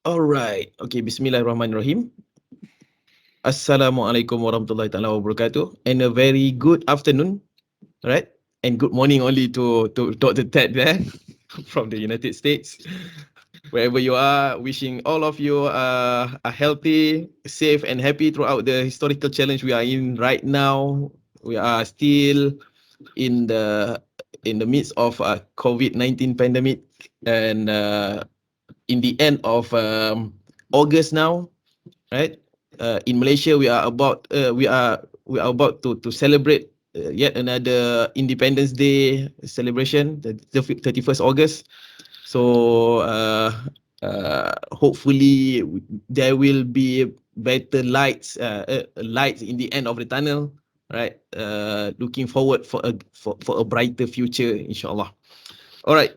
Alright. Okay, Bismillahirrahmanirrahim. Assalamualaikum warahmatullahi taala wabarakatuh. And a very good afternoon, right? And good morning only to Dr. Ted there from the United States. Wherever you are, wishing all of you are healthy, safe and happy throughout the historical challenge we are in right now. We are still in the midst of a COVID-19 pandemic, and in the end of August now, right? In Malaysia, we are about to celebrate yet another Independence Day celebration, the 31st August. So hopefully there will be better lights in the end of the tunnel, right? Looking forward for a brighter future, inshallah. All right.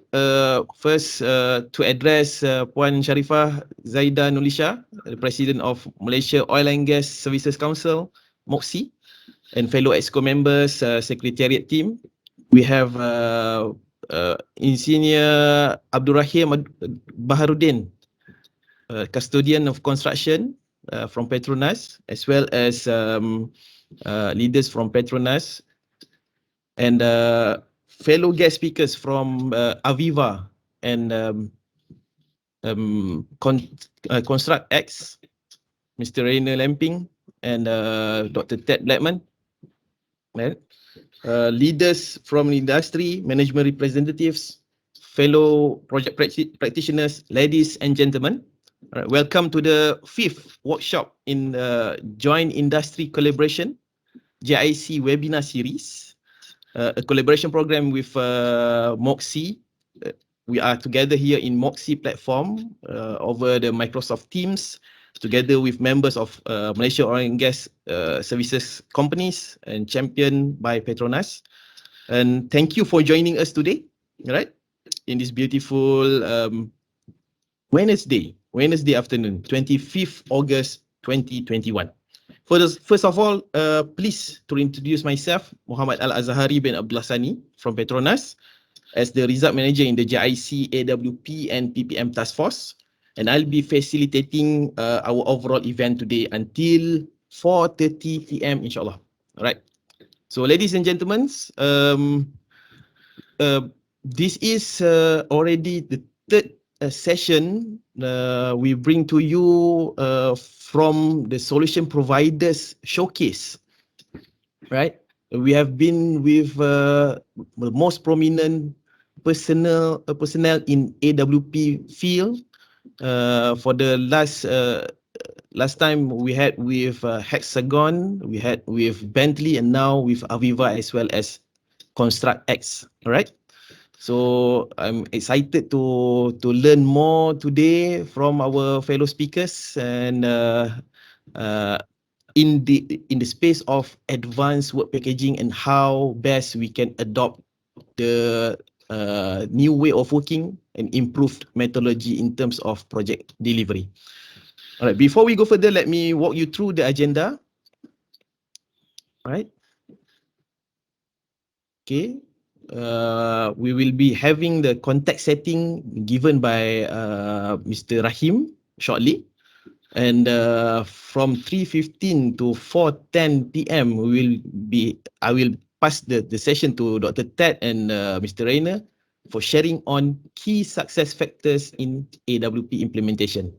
First, to address Puan Sharifah Zaida Nulisha, the President of Malaysia Oil and Gas Services Council, MOGSC, and fellow EXCO members, Secretariat team. We have Engineer Abdul Rahim Baharuddin, Custodian of Construction from Petronas, as well as leaders from Petronas, and fellow guest speakers from Aviva and Construct X, Mr. Rainer Lamping and Dr. Ted Blackman. Right? Leaders from the industry, management representatives, fellow project practitioners, ladies and gentlemen. Right, welcome to the 5th workshop in Joint Industry Collaboration, JIC webinar series, a collaboration program with MOGSC. We are together here in MOGSC platform over the Microsoft Teams, together with members of Malaysia Oil and Gas Services companies and championed by Petronas. And thank you for joining us today, right? In this beautiful Wednesday afternoon, 25th August 2021. First of all, please to introduce myself, Muhammad Al-Azhari bin Abdullah Sani from Petronas, as the result manager in the JIC, AWP and PPM task force. And I'll be facilitating our overall event today until 4:30 p.m. inshallah. All right. So ladies and gentlemen, this is already the third session we bring to you from the solution providers showcase, right? We have been with the most prominent personnel in AWP field. For the last time we had with Hexagon, we had with Bentley, and now with Aviva as well as Construct X. All right. So I'm excited to learn more today from our fellow speakers, and in the space of advanced work packaging and how best we can adopt the new way of working and improved methodology in terms of project delivery. All right, before we go further, let me walk you through the agenda. All right. Okay. We will be having the context setting given by Mr. Rahim shortly. And from 3:15 to 4:10 p.m. I will pass the session to Dr. Ted and Mr. Rainer for sharing on key success factors in AWP implementation,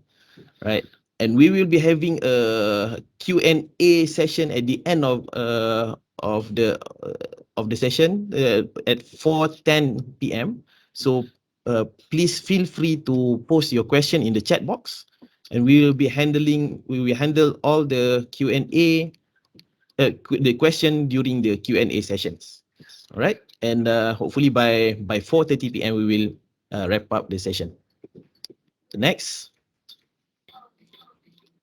right? And we will be having a Q&A session at the end of the session at 4:10 p.m. So please feel free to post your question in the chat box, and we will handle all the Q&A the question during the Q&A sessions. All right, and hopefully by 4:30 p.m. we will wrap up the session. Next.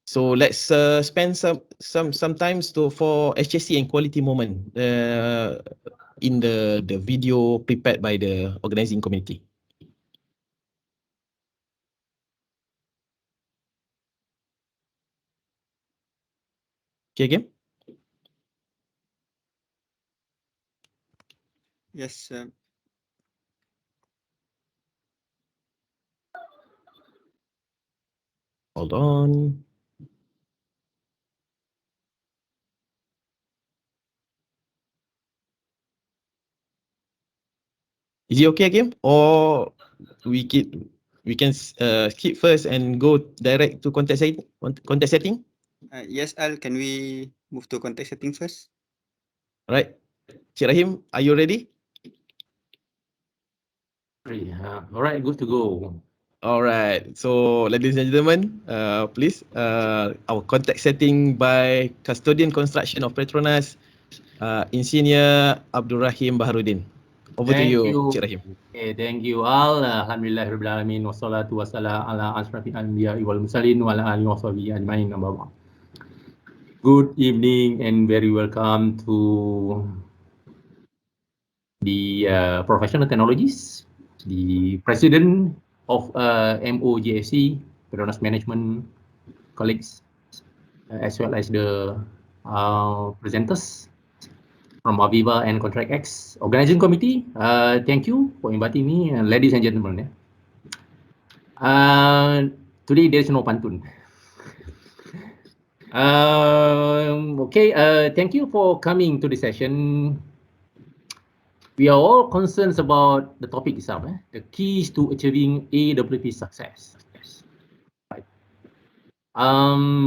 So let's spend some time for HSC and quality moment in the video prepared by the organizing committee. Okay, again? Yes. Hold on. Is it okay again, or we can skip first and go direct to context setting? Context setting. Yes, Al, can we move to context setting first? Right, Cik Rahim, are you ready? All right, good to go. All right, so ladies and gentlemen, please, our context setting by Custodian Construction of Petronas, Engineer Abdul Rahim Baharudin. Over to you, Cik Rahim. Okay, thank you all. Alhamdulillahirabbil alamin wassalatu wassalamu ala asrafil anbiya'i wal mursalin wa ala alihi washabihi ajmain. Good evening and very welcome to the professional technologies, the president of MOGSC, Petronas Management colleagues, as well as the presenters from Aviva and Contract X organizing committee. Thank you for inviting me, ladies and gentlemen. Today there's no pantun. Okay, thank you for coming to the session. We are all concerned about the topic itself, the keys to achieving AWP success. Right.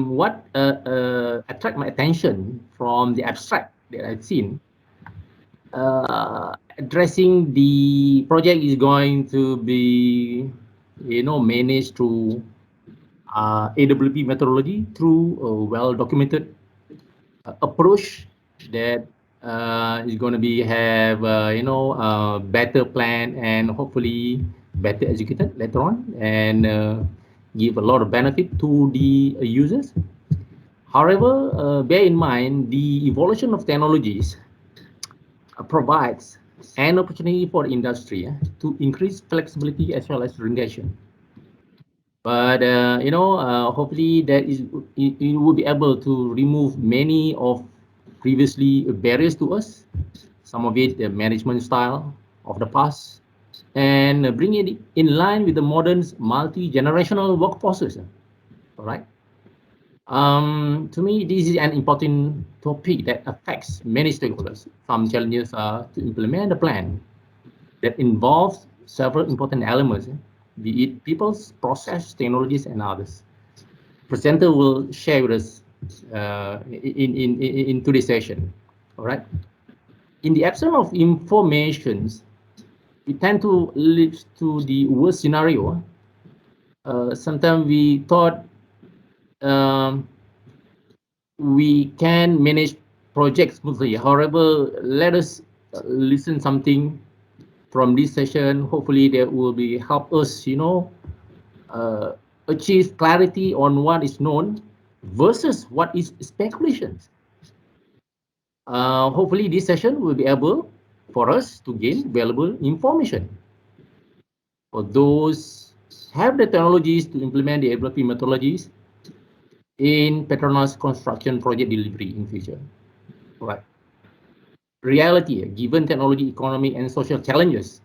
What attract my attention from the abstract that I've seen, addressing the project is going to be, managed through AWP methodology through a well-documented approach that is going to be have better plan and hopefully better executed later on and give a lot of benefit to the users. However, bear in mind the evolution of technologies provides an opportunity for industry to increase flexibility as well as rendition. But hopefully that it will be able to remove many of previously barriers to us. Some of it the management style of the past, and bring it in line with the modern multi-generational workforces. All right. To me, this is an important topic that affects many stakeholders. Some challenges are to implement a plan that involves several important elements, be it people's, process, technologies, and others. Presenter will share with us in today's session. All right. In the absence of information, we tend to live to the worst scenario. Sometimes we thought we can manage projects smoothly. However, let us listen something from this session. Hopefully, that will be help us, achieve clarity on what is known versus what is speculations. Hopefully, this session will be able for us to gain valuable information. For those have the technologies to implement the AWP methodologies in Petronas construction project delivery in future. Right. Reality, given technology, economy, and social challenges,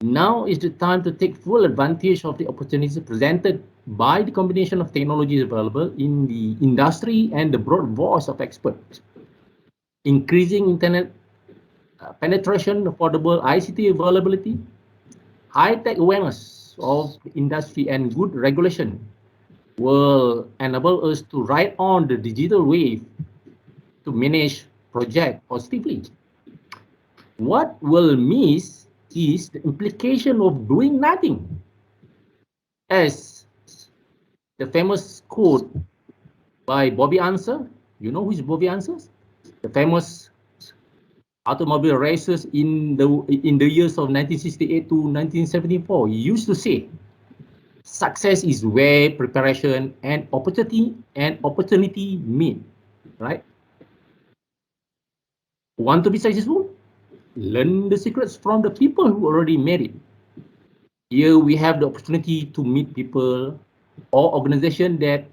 now is the time to take full advantage of the opportunities presented by the combination of technologies available in the industry and the broad voice of experts. Increasing internet penetration, affordable ICT availability, high-tech awareness of industry, and good regulation will enable us to ride on the digital wave to manage project positively. What will miss is the implication of doing nothing. As the famous quote by Bobby Unser, you know who is Bobby Unser? The famous automobile racers in the years of 1968 to 1974 used to say, success is where preparation and opportunity meet, right? Want to be successful? Learn the secrets from the people who already made it. Here we have the opportunity to meet people or organizations that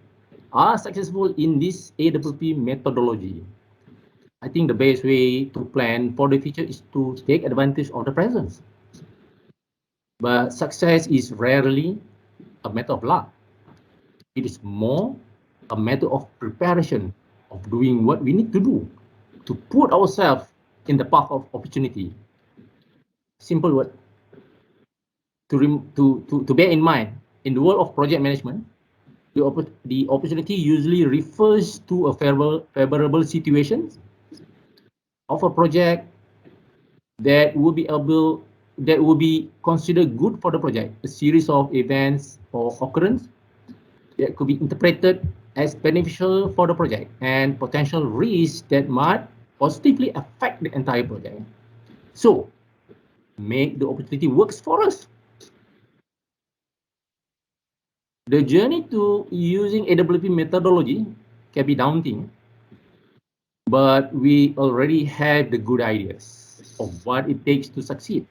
are successful in this AWP methodology. I think the best way to plan for the future is to take advantage of the present. But success is rarely a matter of luck. It is more a matter of preparation, of doing what we need to do to put ourselves in the path of opportunity. Simple word. To bear in mind, in the world of project management, the opportunity usually refers to a favorable situation of a project that will be considered good for the project. A series of events or occurrence that could be interpreted as beneficial for the project and potential risks that might positively affect the entire project. So, make the opportunity works for us. The journey to using AWP methodology can be daunting, but we already have the good ideas of what it takes to succeed.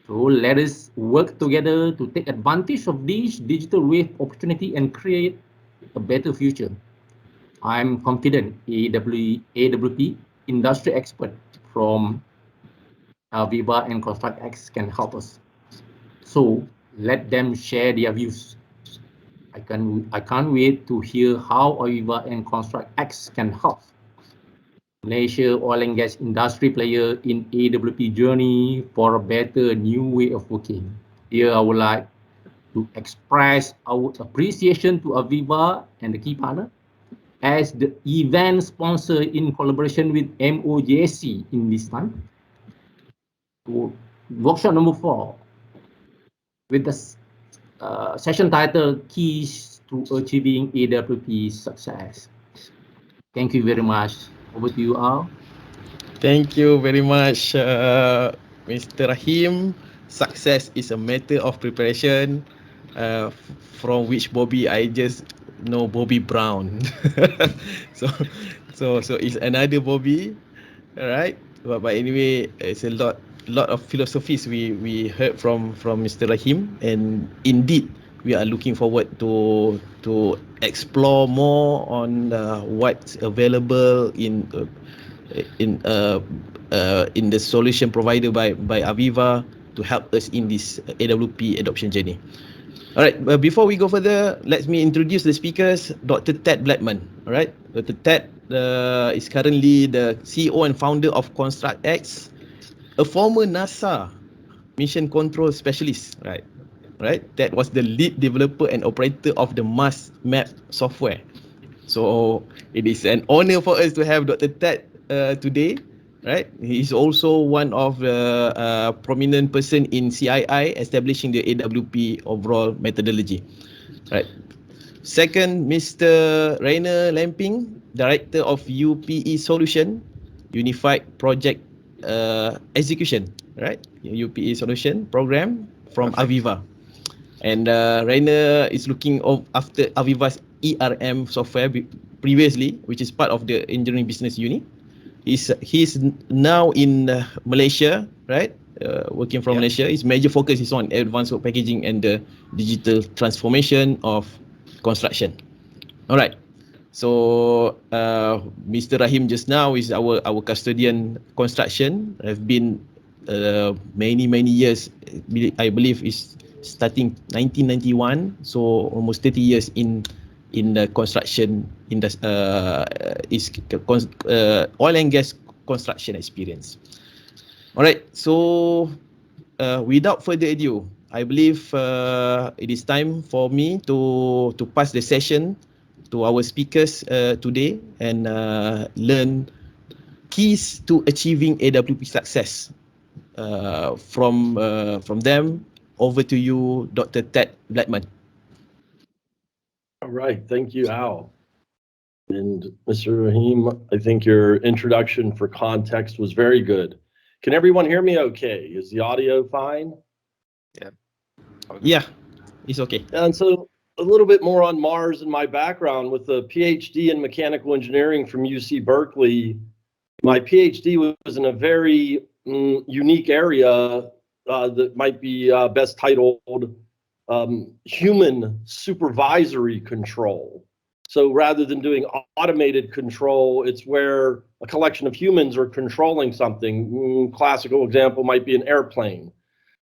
So let us work together to take advantage of this digital wave opportunity and create a better future. I'm confident AWP industry expert from Aviva and ConstructX can help us. So let them share their views. I can't wait to hear how Aviva and ConstructX can help Malaysia oil and gas industry player in AWP journey for a better new way of working. Here I would like to express our appreciation to Aviva and the key partner as the event sponsor in collaboration with MOGSC in this time. Workshop number 4 with the session title Keys to Achieving AWP Success. Thank you very much. Over to you, Al. Thank you very much, Mr. Rahim. Success is a matter of preparation, from which Bobby I just know Bobby Brown. so it's another Bobby, all right. But anyway, it's a lot of philosophies we heard from Mr. Rahim, and indeed we are looking forward to explore more on what's available in the solution provided by Aviva to help us in this AWP adoption journey. All right, but before we go further, let me introduce the speakers. Dr. Ted Blackman. All right, Dr. Ted is currently the CEO and founder of ConstructX, a former NASA mission control specialist. Right. Ted was the lead developer and operator of the Mars Map software. So it is an honor for us to have Dr. Ted today, right? He's also one of the prominent person in CII establishing the AWP overall methodology, right? Second, Mr. Rainer Lamping, Director of UPE Solution, Unified Project Execution, right? UPE Solution Program from Aviva. And Rainer is looking after Aviva's ERM software previously, which is part of the engineering business unit. He's now in Malaysia, right? Working from Malaysia. His major focus is on advanced work packaging and the digital transformation of construction. All right. So Mr. Rahim just now is our custodian construction. Have been many years. I believe is starting 1991. So almost 30 years in the construction oil and gas construction experience. All right. So without further ado, I believe it is time for me to pass the session to our speakers today and learn keys to achieving AWP success from them. Over to you, Dr. Ted Blackman. All right, thank you, Al. And Mr. Rahim, I think your introduction for context was very good. Can everyone hear me okay? Is the audio fine? Yeah, it's okay. And so a little bit more on Mars and my background. With a PhD in mechanical engineering from UC Berkeley, my PhD was in a very unique area that might be best titled Human Supervisory Control. So rather than doing automated control, it's where a collection of humans are controlling something. Classical example might be an airplane.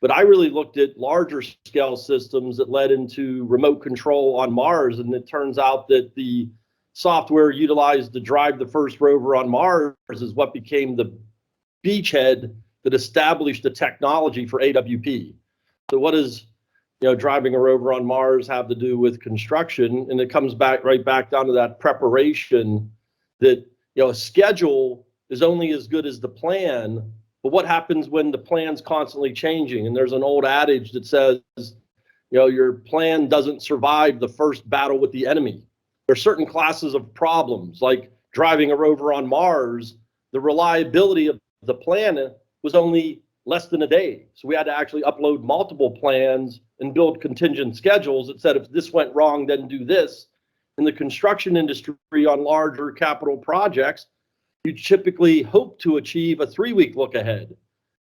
But I really looked at larger scale systems that led into remote control on Mars, and it turns out that the software utilized to drive the first rover on Mars is what became the beachhead that established the technology for AWP. So what does driving a rover on Mars have to do with construction? And it comes back right back down to that preparation, that a schedule is only as good as the plan. But what happens when the plan's constantly changing? And there's an old adage that says, your plan doesn't survive the first battle with the enemy. There are certain classes of problems, like driving a rover on Mars. The reliability of the plan was only less than a day. So we had to actually upload multiple plans and build contingent schedules that said, if this went wrong, then do this. In the construction industry on larger capital projects, you typically hope to achieve a 3-week look ahead,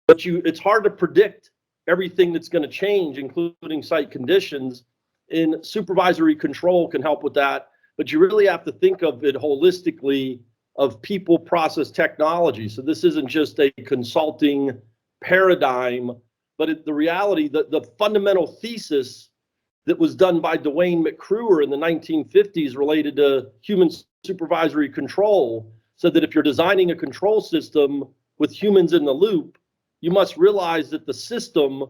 but it's hard to predict everything that's going to change, including site conditions. And supervisory control can help with that, but you really have to think of it holistically of people, process, technology. So this isn't just a consulting paradigm, but the reality, the fundamental thesis that was done by Dwayne McCruer in the 1950s related to human supervisory control said that if you're designing a control system with humans in the loop, you must realize that the system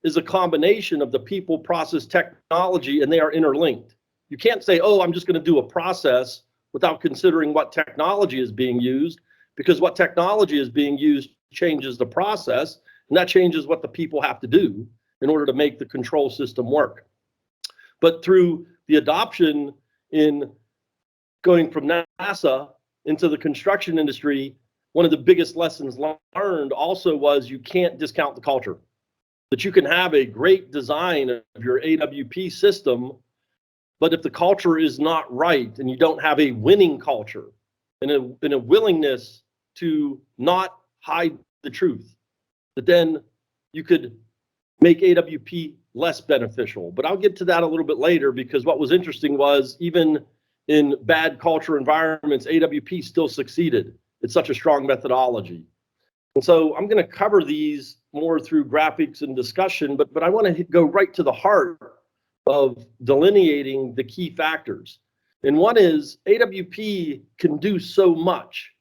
is a combination of the people, process, technology, and they are interlinked. You can't say, oh, I'm just going to do a process without considering what technology is being used, because what technology is being used changes the process, and that changes what the people have to do in order to make the control system work. But through the adoption in going from NASA into the construction industry, one of the biggest lessons learned also was you can't discount the culture. That you can have a great design of your AWP system, but if the culture is not right and you don't have a winning culture and a willingness to not hide the truth, that then you could make AWP less beneficial. But I'll get to that a little bit later, because what was interesting was even in bad culture environments, AWP still succeeded. It's such a strong methodology. And so I'm going to cover these more through graphics and discussion, but I want to go right to the heart of delineating the key factors. And one is AWP can do so much,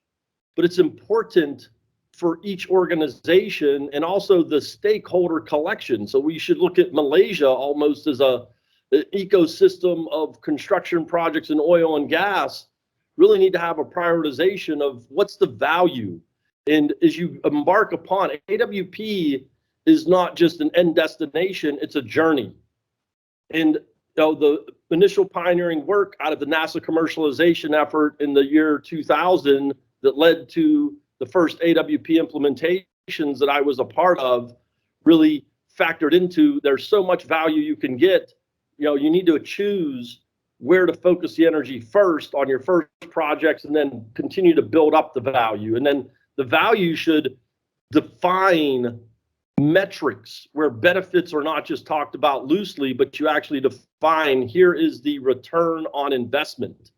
but it's important for each organization and also the stakeholder collection. So we should look at Malaysia almost as an ecosystem of construction projects in oil and gas. Really need to have a prioritization of what's the value. And as you embark upon, AWP is not just an end destination, it's a journey. And the initial pioneering work out of the NASA commercialization effort in the year 2000 that led to the first AWP implementations that I was a part of really factored into there's so much value you can get. You need to choose where to focus the energy first on your first projects and then continue to build up the value. And then the value should define metrics where benefits are not just talked about loosely, but you actually define, here is the return on investment.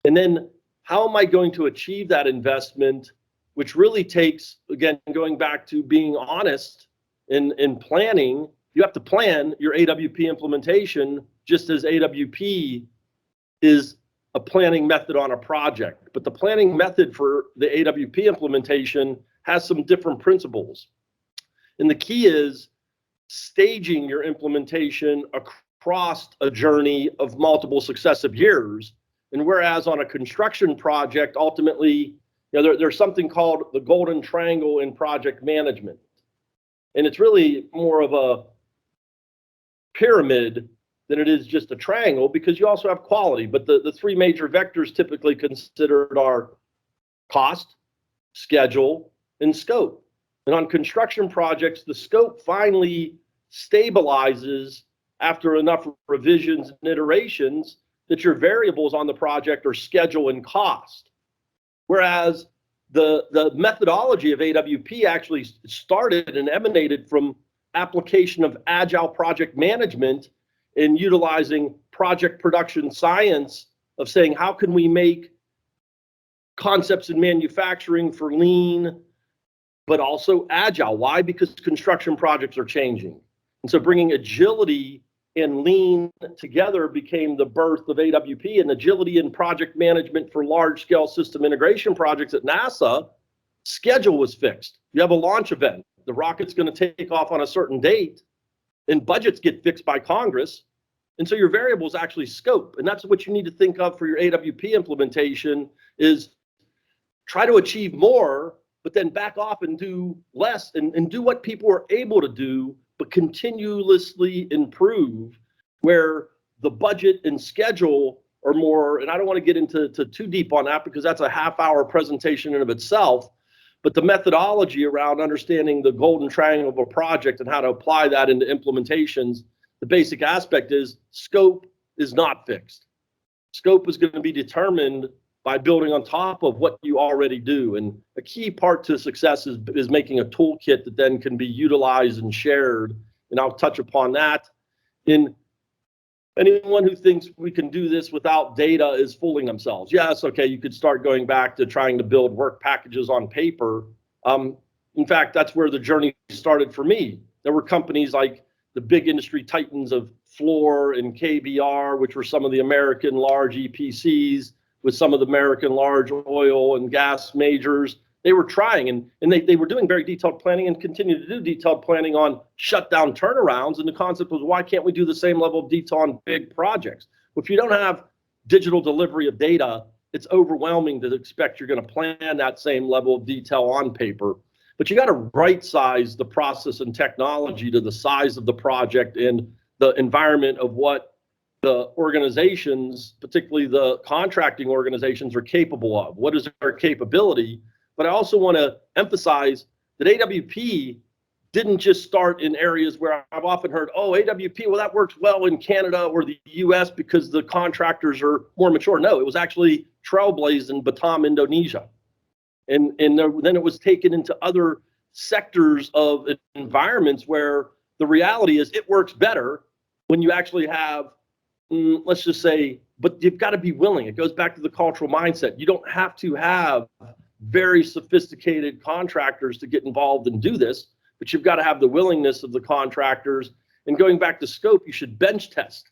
And then how am I going to achieve that investment, which really takes, again, going back to being honest in planning. You have to plan your AWP implementation just as AWP is a planning method on a project. But the planning method for the AWP implementation has some different principles. And the key is staging your implementation across a journey of multiple successive years. And whereas on a construction project, ultimately, there's something called the golden triangle in project management. And it's really more of a pyramid than it is just a triangle, because you also have quality. But the three major vectors typically considered are cost, schedule, and scope. And on construction projects, the scope finally stabilizes after enough revisions and iterations that your variables on the project are schedule and cost. Whereas the methodology of AWP actually started and emanated from application of agile project management and utilizing project production science of saying, how can we make concepts in manufacturing for lean, but also agile. Why? Because construction projects are changing. And so bringing agility and lean together became the birth of AWP, and agility in project management for large-scale system integration projects at NASA. Schedule was fixed. You have a launch event. The rocket's going to take off on a certain date, and budgets get fixed by Congress. And so your variable is actually scope. And that's what you need to think of for your AWP implementation is try to achieve more, but then back off and do less and do what people are able to do, but continuously improve where the budget and schedule are more, and I don't want to get into too deep on that because that's a half-hour presentation in of itself, but the methodology around understanding the golden triangle of a project and how to apply that into implementations, the basic aspect is scope is not fixed. Scope is going to be determined by building on top of what you already do. And a key part to success is making a toolkit that then can be utilized and shared. And I'll touch upon that. In anyone who thinks we can do this without data is fooling themselves. Yes, okay, you could start going back to trying to build work packages on paper. In fact, that's where the journey started for me. There were companies like the big industry titans of Fluor and KBR, which were some of the American large EPCs, with some of the American large oil and gas majors. They were trying, and they were doing very detailed planning and continue to do detailed planning on shutdown turnarounds. And the concept was, why can't we do the same level of detail on big projects? Well, if you don't have digital delivery of data, it's overwhelming to expect you're going to plan that same level of detail on paper. But you got to right size the process and technology to the size of the project and the environment of what the organizations, particularly the contracting organizations, are capable of. What is their capability? But I also want to emphasize that AWP didn't just start in areas where I've often heard, oh, AWP, well, that works well in Canada or the US because the contractors are more mature. No, it was actually trailblazed in Batam, Indonesia. And then it was taken into other sectors of environments where the reality is it works better when you actually have, let's just say, but you've got to be willing. It goes back to the cultural mindset. You don't have to have very sophisticated contractors to get involved and do this, but you've got to have the willingness of the contractors. And going back to scope, you should bench test.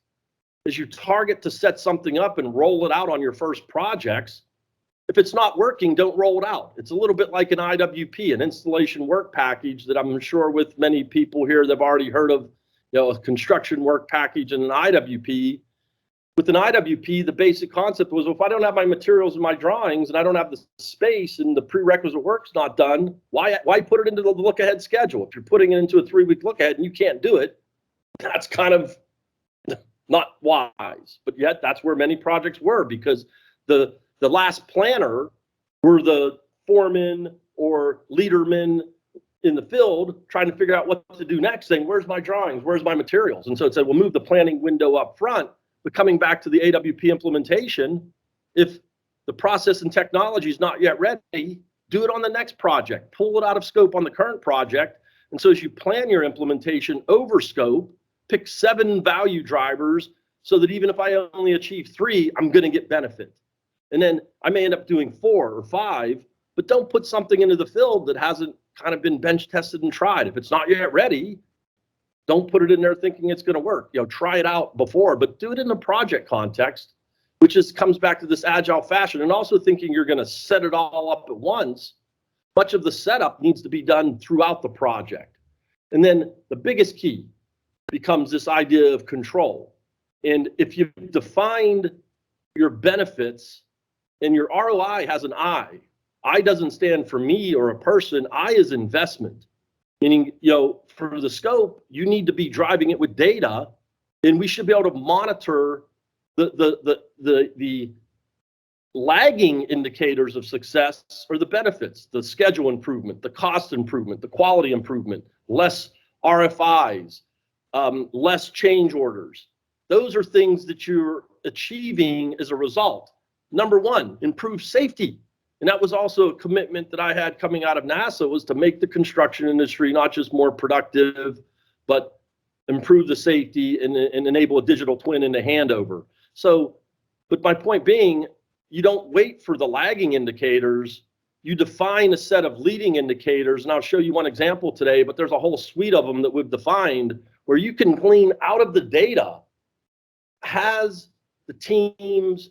As you target to set something up and roll it out on your first projects, if it's not working, don't roll it out. It's a little bit like an IWP, an installation work package that I'm sure with many people here that have already heard of, a construction work package and an IWP. With an IWP, the basic concept was, well, if I don't have my materials and my drawings and I don't have the space and the prerequisite work's not done, why put it into the look-ahead schedule? If you're putting it into a 3-week look-ahead and you can't do it, that's kind of not wise. But yet that's where many projects were, because the last planner were the foreman or leadermen in the field trying to figure out what to do next, saying, where's my drawings? Where's my materials? And so it said, we'll move the planning window up front. But coming back to the AWP implementation, if the process and technology is not yet ready, do it on the next project. Pull it out of scope on the current project. And so as you plan your implementation over scope, pick 7 value drivers so that even if I only achieve 3, I'm going to get benefit. And then I may end up doing 4 or 5, but don't put something into the field that hasn't kind of been bench tested and tried. If it's not yet ready, don't put it in there thinking it's going to work. Try it out before, but do it in the project context, which comes back to this agile fashion, and also thinking you're going to set it all up at once. Much of the setup needs to be done throughout the project. And then the biggest key becomes this idea of control. And if you've defined your benefits and your ROI has an I doesn't stand for me or a person, I is investment. Meaning, for the scope, you need to be driving it with data, and we should be able to monitor the lagging indicators of success or the benefits, the schedule improvement, the cost improvement, the quality improvement, less RFIs, less change orders. Those are things that you're achieving as a result. Number 1, improve safety. And that was also a commitment that I had coming out of NASA, was to make the construction industry not just more productive, but improve the safety and enable a digital twin in the handover. So, but my point being, you don't wait for the lagging indicators. you define a set of leading indicators, and I'll show you one example today, but there's a whole suite of them that we've defined where you can glean out of the data, has the teams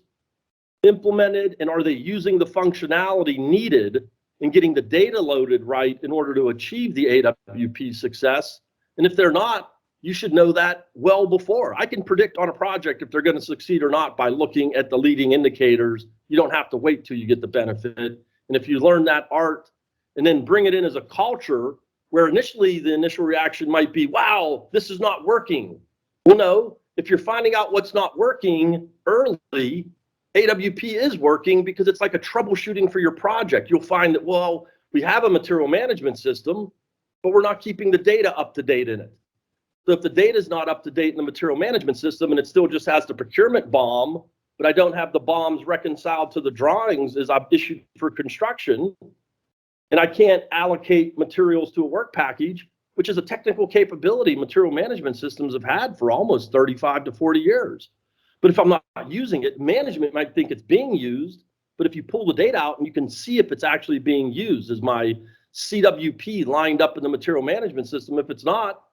implemented and are they using the functionality needed in getting the data loaded right in order to achieve the AWP success? And if they're not, you should know that well before. I can predict on a project if they're going to succeed or not by looking at the leading indicators. You don't have to wait till you get the benefit. And if you learn that art and then bring it in as a culture where initially the initial reaction might be, wow, this is not working. Well, no, if you're finding out what's not working early, AWP is working because it's like a troubleshooting for your project. You'll find that, well, we have a material management system, but we're not keeping the data up to date in it. So if the data is not up to date in the material management system and it still just has the procurement BOM, but I don't have the BOMs reconciled to the drawings as I've issued for construction, and I can't allocate materials to a work package, which is a technical capability material management systems have had for almost 35 to 40 years. But if I'm not using it, management might think it's being used, but if you pull the data out and you can see if it's actually being used, is my CWP lined up in the material management system? If it's not,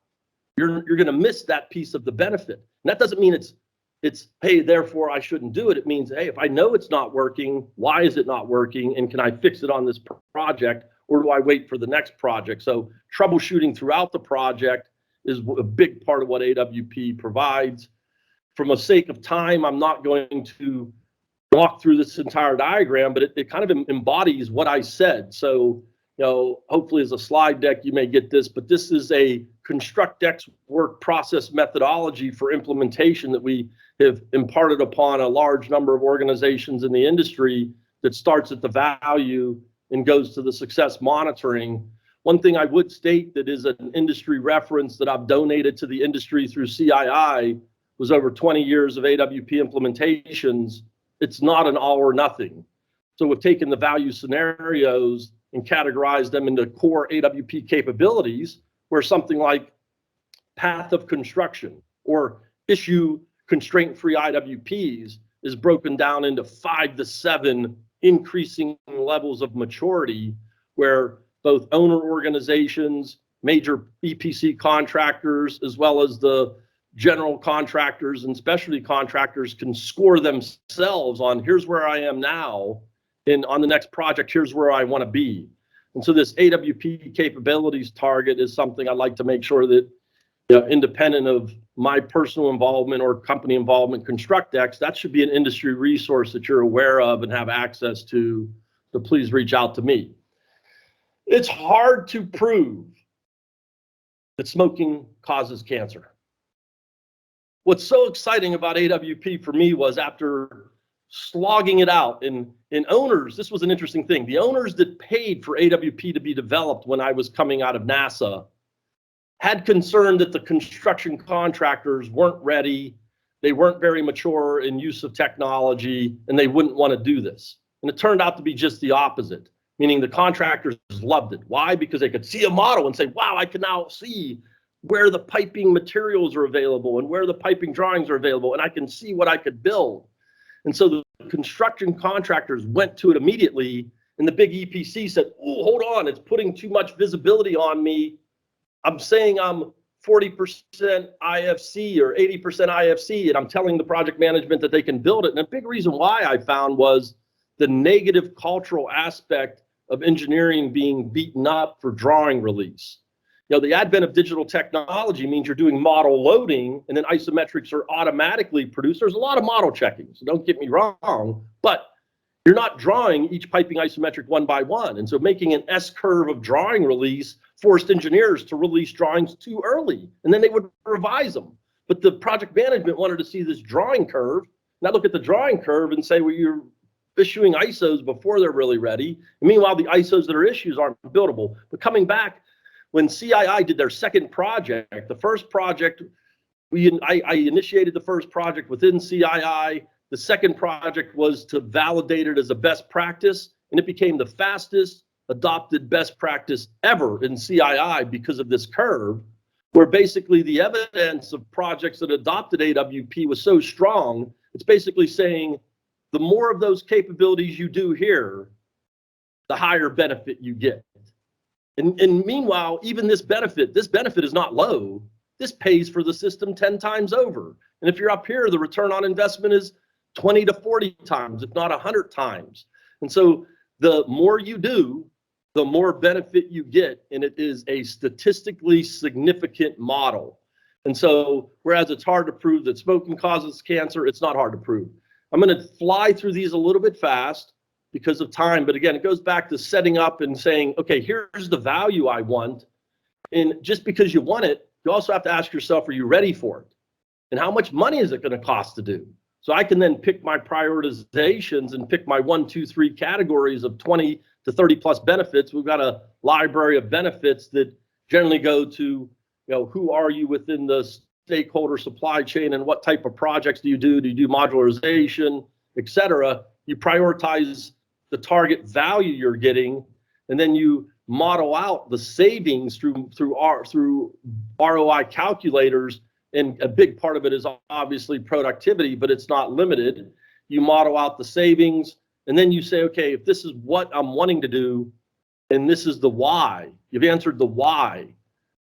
you're going to miss that piece of the benefit. And that doesn't mean it's hey, therefore I shouldn't do it. It means, hey, if I know it's not working, why is it not working? And can I fix it on this project, or do I wait for the next project? So troubleshooting throughout the project is a big part of what AWP provides. For the sake of time, I'm not going to walk through this entire diagram, but it kind of embodies what I said. So, you know, hopefully as a slide deck, you may get this, but this is a ConstructX work process methodology for implementation that we have imparted upon a large number of organizations in the industry that starts at the value and goes to the success monitoring. One thing I would state that is an industry reference that I've donated to the industry through CII was over 20 years of AWP implementations. It's not an all or nothing. So we've taken the value scenarios and categorized them into core AWP capabilities, where something like path of construction or issue constraint-free IWPs is broken down into 5 to 7 increasing levels of maturity, where both owner organizations, major EPC contractors, as well as the general contractors and specialty contractors can score themselves on here's where I am now, and on the next project, here's where I want to be. And so this AWP capabilities target is something I'd like to make sure that, you know, independent of my personal involvement or company involvement, ConstructX, that should be an industry resource that you're aware of and have access to, so please reach out to me. It's hard to prove that smoking causes cancer. What's so exciting about AWP for me was after slogging it out, and owners, this was an interesting thing. The owners that paid for AWP to be developed when I was coming out of NASA had concern that the construction contractors weren't ready, they weren't very mature in use of technology, and they wouldn't want to do this. And it turned out to be just the opposite, meaning the contractors loved it. Why? Because they could see a model and say, wow, I can now see where the piping materials are available and where the piping drawings are available, and I can see what I could build. And so the construction contractors went to it immediately, and the big EPC said, oh, hold on, it's putting too much visibility on me. I'm saying I'm 40% IFC or 80% IFC, and I'm telling the project management that they can build it. And a big reason why I found was the negative cultural aspect of engineering being beaten up for drawing release. You know, the advent of digital technology means you're doing model loading, and then isometrics are automatically produced. There's a lot of model checking, so don't get me wrong, but you're not drawing each piping isometric one by one. And so making an S-curve of drawing release forced engineers to release drawings too early, and then they would revise them. But the project management wanted to see this drawing curve. And I look at the drawing curve and say, well, you're issuing ISOs before they're really ready. And meanwhile, the ISOs that are issued aren't buildable. But coming back, when CII did their second project, the first project, I initiated the first project within CII. The second project was to validate it as a best practice, and it became the fastest adopted best practice ever in CII because of this curve, where basically the evidence of projects that adopted AWP was so strong, it's basically saying the more of those capabilities you do here, the higher benefit you get. And meanwhile, even this benefit is not low. This pays for the system 10 times over. And if you're up here, the return on investment is 20 to 40 times, if not 100 times. And so the more you do, the more benefit you get. And it is a statistically significant model. And so, whereas it's hard to prove that smoking causes cancer, it's not hard to prove. I'm going to fly through these a little bit fast because of time. But again, it goes back to setting up and saying, okay, here's the value I want. And just because you want it, you also have to ask yourself, are you ready for it? And how much money is it going to cost to do? So I can then pick my prioritizations and pick my 1, 2, 3 categories of 20 to 30 plus benefits. We've got a library of benefits that generally go to, who are you within the stakeholder supply chain and what type of projects do you do? Do you do modularization, et cetera? You prioritize the target value you're getting, and then you model out the savings through ROI calculators. And a big part of it is obviously productivity, but it's not limited. You model out the savings, and then you say, okay, if this is what I'm wanting to do, and this is the why, you've answered the why,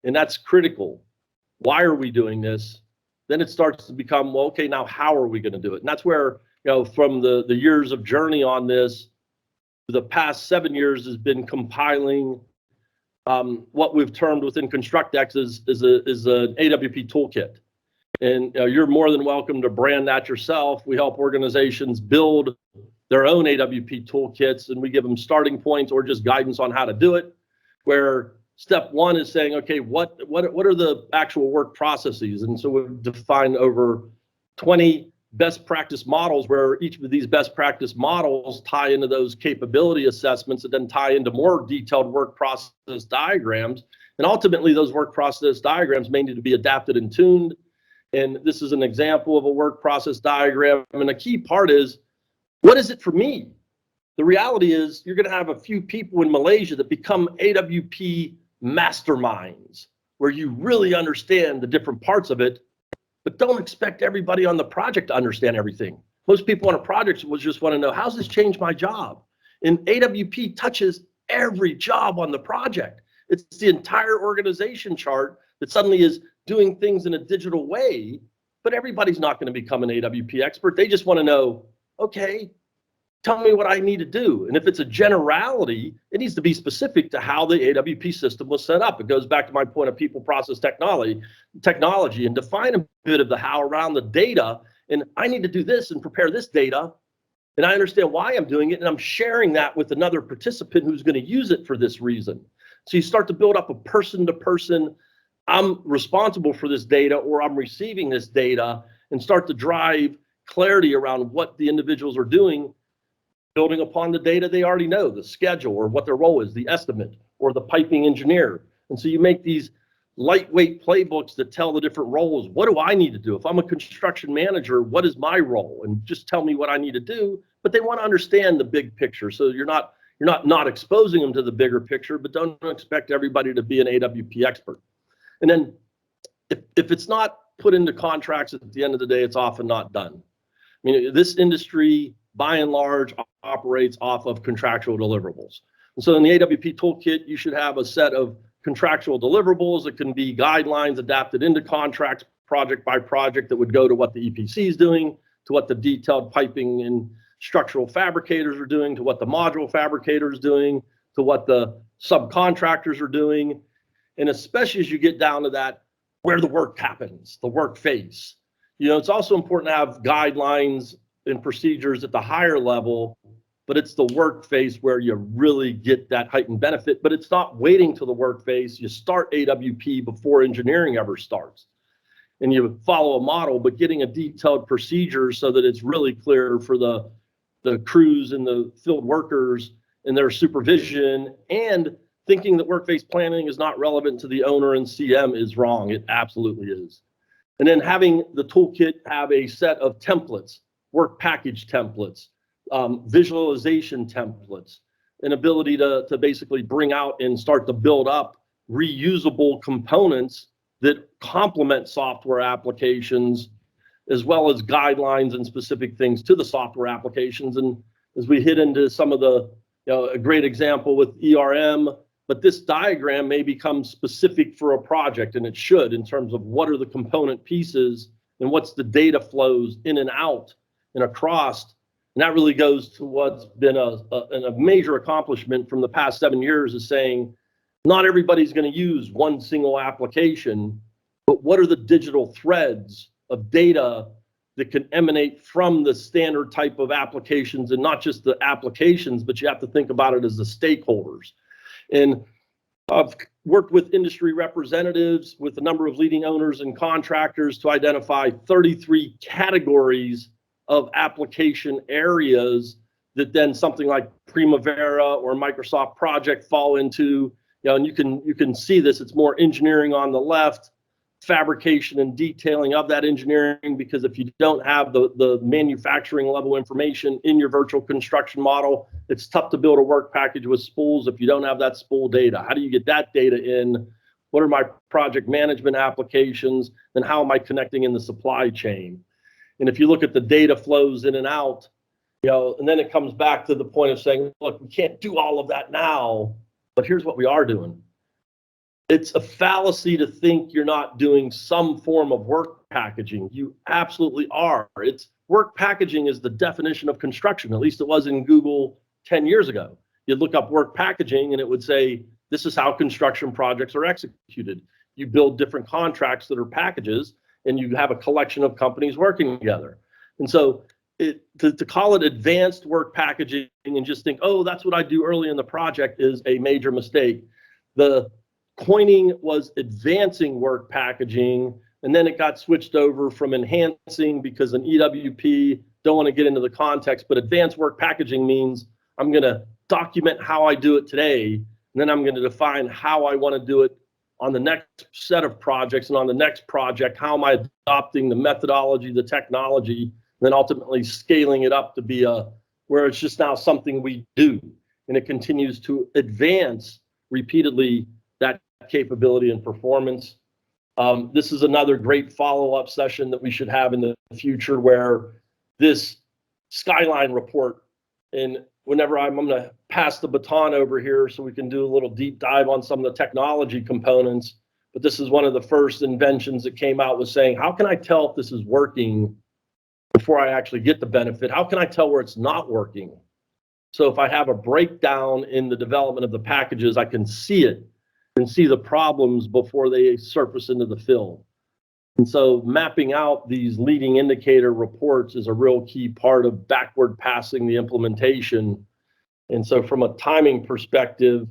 and that's critical. Why are we doing this? Then it starts to become, well, okay, now how are we going to do it? And that's where, from the years of journey on this, the past 7 years has been compiling what we've termed within ConstructX is an AWP Toolkit. And you're more than welcome to brand that yourself. We help organizations build their own AWP toolkits, and we give them starting points or just guidance on how to do it, where step one is saying, okay, what are the actual work processes? And so we've defined over 20 best practice models, where each of these best practice models tie into those capability assessments that then tie into more detailed work process diagrams. And ultimately, those work process diagrams may need to be adapted and tuned. And this is an example of a work process diagram. And a key part is, what is it for me? The reality is you're going to have a few people in Malaysia that become AWP masterminds, where you really understand the different parts of it, but don't expect everybody on the project to understand everything. Most people on a project will just want to know, how's this change my job? And AWP touches every job on the project. It's the entire organization chart that suddenly is doing things in a digital way, but everybody's not going to become an AWP expert. They just want to know, okay, tell me what I need to do. And if it's a generality, it needs to be specific to how the AWP system was set up. It goes back to my point of people, process, technology, and define a bit of the how around the data. And I need to do this and prepare this data. And I understand why I'm doing it. And I'm sharing that with another participant who's going to use it for this reason. So you start to build up a person-to-person, I'm responsible for this data, or I'm receiving this data, and start to drive clarity around what the individuals are doing, building upon the data they already know, the schedule or what their role is, the estimate or the piping engineer. And so you make these lightweight playbooks that tell the different roles. What do I need to do? If I'm a construction manager, what is my role? And just tell me what I need to do. But they want to understand the big picture. So you're not exposing them to the bigger picture, but don't expect everybody to be an AWP expert. And then if it's not put into contracts at the end of the day, it's often not done. I mean, this industry, by and large, operates off of contractual deliverables. And so in the AWP Toolkit, you should have a set of contractual deliverables that can be guidelines adapted into contracts project by project that would go to what the EPC is doing, to what the detailed piping and structural fabricators are doing, to what the module fabricator is doing, to what the subcontractors are doing. And especially as you get down to that, where the work happens, the work phase. It's also important to have guidelines and procedures at the higher level, but it's the work phase where you really get that heightened benefit. But it's not waiting till the work phase. You start AWP before engineering ever starts. And you follow a model, but getting a detailed procedure so that it's really clear for the crews and the field workers and their supervision, and thinking that work phase planning is not relevant to the owner and CM is wrong. It absolutely is. And then having the toolkit have a set of templates, work package templates, visualization templates, an ability to basically bring out and start to build up reusable components that complement software applications, as well as guidelines and specific things to the software applications. And as we hit into some of the a great example with ERM, but this diagram may become specific for a project, and it should, in terms of what are the component pieces and what's the data flows in and out and across. And that really goes to what's been a major accomplishment from the past 7 years, is saying not everybody's going to use one single application, but what are the digital threads of data that can emanate from the standard type of applications, and not just the applications, but you have to think about it as the stakeholders. And I've worked with industry representatives, with a number of leading owners and contractors to identify 33 categories of application areas that then something like Primavera or Microsoft Project fall into. And you can see this, it's more engineering on the left, fabrication and detailing of that engineering, because if you don't have the manufacturing level information in your virtual construction model, it's tough to build a work package with spools if you don't have that spool data. How do you get that data in? What are my project management applications? And how am I connecting in the supply chain? And if you look at the data flows in and out, and then it comes back to the point of saying, look, we can't do all of that now, but here's what we are doing. It's a fallacy to think you're not doing some form of work packaging. You absolutely are. It's work packaging is the definition of construction. At least it was in Google 10 years ago. You'd look up work packaging and it would say, this is how construction projects are executed. You build different contracts that are packages, and you have a collection of companies working together. And so to call it advanced work packaging and just think, oh, that's what I do early in the project, is a major mistake. The coining was advancing work packaging, and then it got switched over from enhancing, because an EWP, don't want to get into the context, but advanced work packaging means I'm going to document how I do it today, and then I'm going to define how I want to do it on the next set of projects, and on the next project, how am I adopting the methodology, the technology, and then ultimately scaling it up to be where it's just now something we do, and it continues to advance repeatedly that capability and performance. This is another great follow-up session that we should have in the future, where this Skyline report, and whenever I'm going to pass the baton over here so we can do a little deep dive on some of the technology components, but this is one of the first inventions that came out, was saying, how can I tell if this is working before I actually get the benefit? How can I tell where it's not working? So if I have a breakdown in the development of the packages, I can see it and see the problems before they surface into the field. And so mapping out these leading indicator reports is a real key part of backward passing the implementation. And so from a timing perspective,